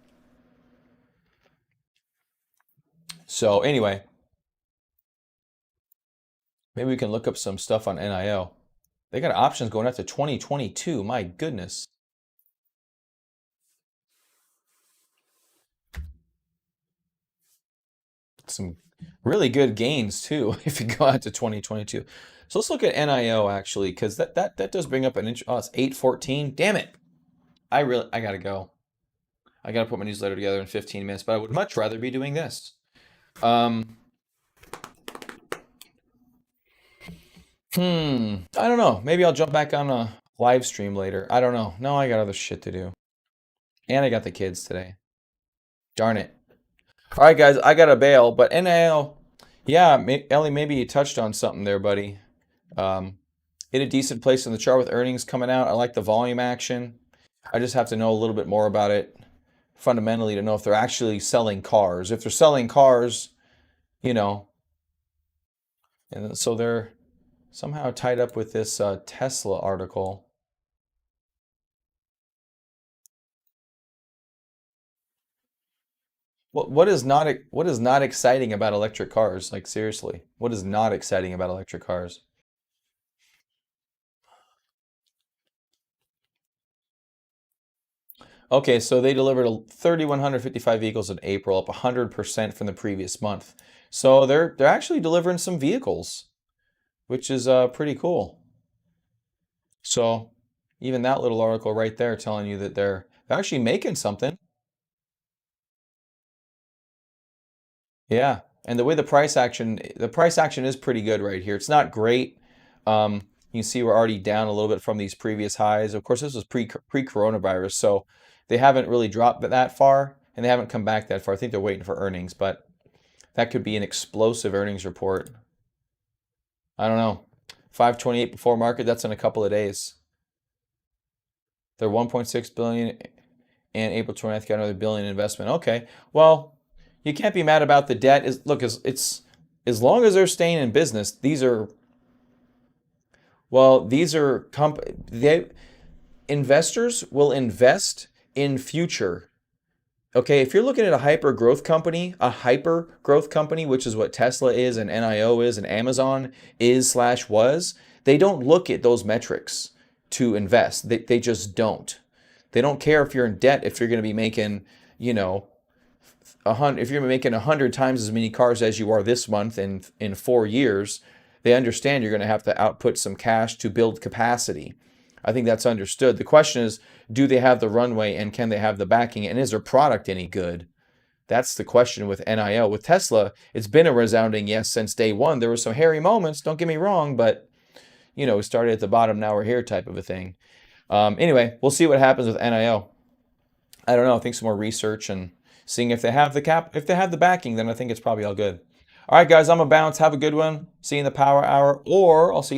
S1: So anyway, maybe we can look up some stuff on NIO. They got options going out to 2022. My goodness. Some really good gains too if you go out to 2022. So let's look at NIO actually, because that does bring up an inch. Oh, it's 8:14. Damn it. I gotta go. I gotta put my newsletter together in 15 minutes, but I would much rather be doing this. Um, I don't know. Maybe I'll jump back on a live stream later. I don't know. No, I got other shit to do. And I got the kids today. Darn it. All right, guys, I got to bail, but NIO, yeah, Ellie, maybe you touched on something there, buddy. In a decent place in the chart with earnings coming out. I like the volume action. I just have to know a little bit more about it fundamentally to know if they're actually selling cars. If they're selling cars, and so they're somehow tied up with this Tesla article. What is not exciting about electric cars? Like seriously, what is not exciting about electric cars? Okay, so they delivered 3,155 vehicles in April, up 100% from the previous month. So they're actually delivering some vehicles, which is pretty cool. So even that little article right there telling you that they're actually making something. Yeah, and the price action is pretty good right here. It's not great. You can see we're already down a little bit from these previous highs. Of course, this was pre-coronavirus, so they haven't really dropped that far, and they haven't come back that far. I think they're waiting for earnings, but that could be an explosive earnings report. I don't know. 528 before market, that's in a couple of days. They're 1.6 billion, and April 20th got another billion investment. Okay, well, you can't be mad about the debt. Look, it's as long as they're staying in business, these are investors will invest in future Okay, if you're looking at a hyper growth company, which is what Tesla is and NIO is and Amazon is slash was, they don't look at those metrics to invest. They just don't. They don't care if you're in debt, if you're going to be making, you know, if you're making 100 times as many cars as you are this month in 4 years. They understand you're going to have to output some cash to build capacity. I think that's understood. The question is, do they have the runway and can they have the backing? And is their product any good? That's the question with NIL. With Tesla, it's been a resounding yes since day one. There were some hairy moments, don't get me wrong, but we started at the bottom, now we're here type of a thing. Anyway, we'll see what happens with NIL. I don't know. I think some more research and seeing if they have if they have the backing, then I think it's probably all good. All right, guys, I'm a bounce. Have a good one. See you in the power hour, or I'll see you tomorrow.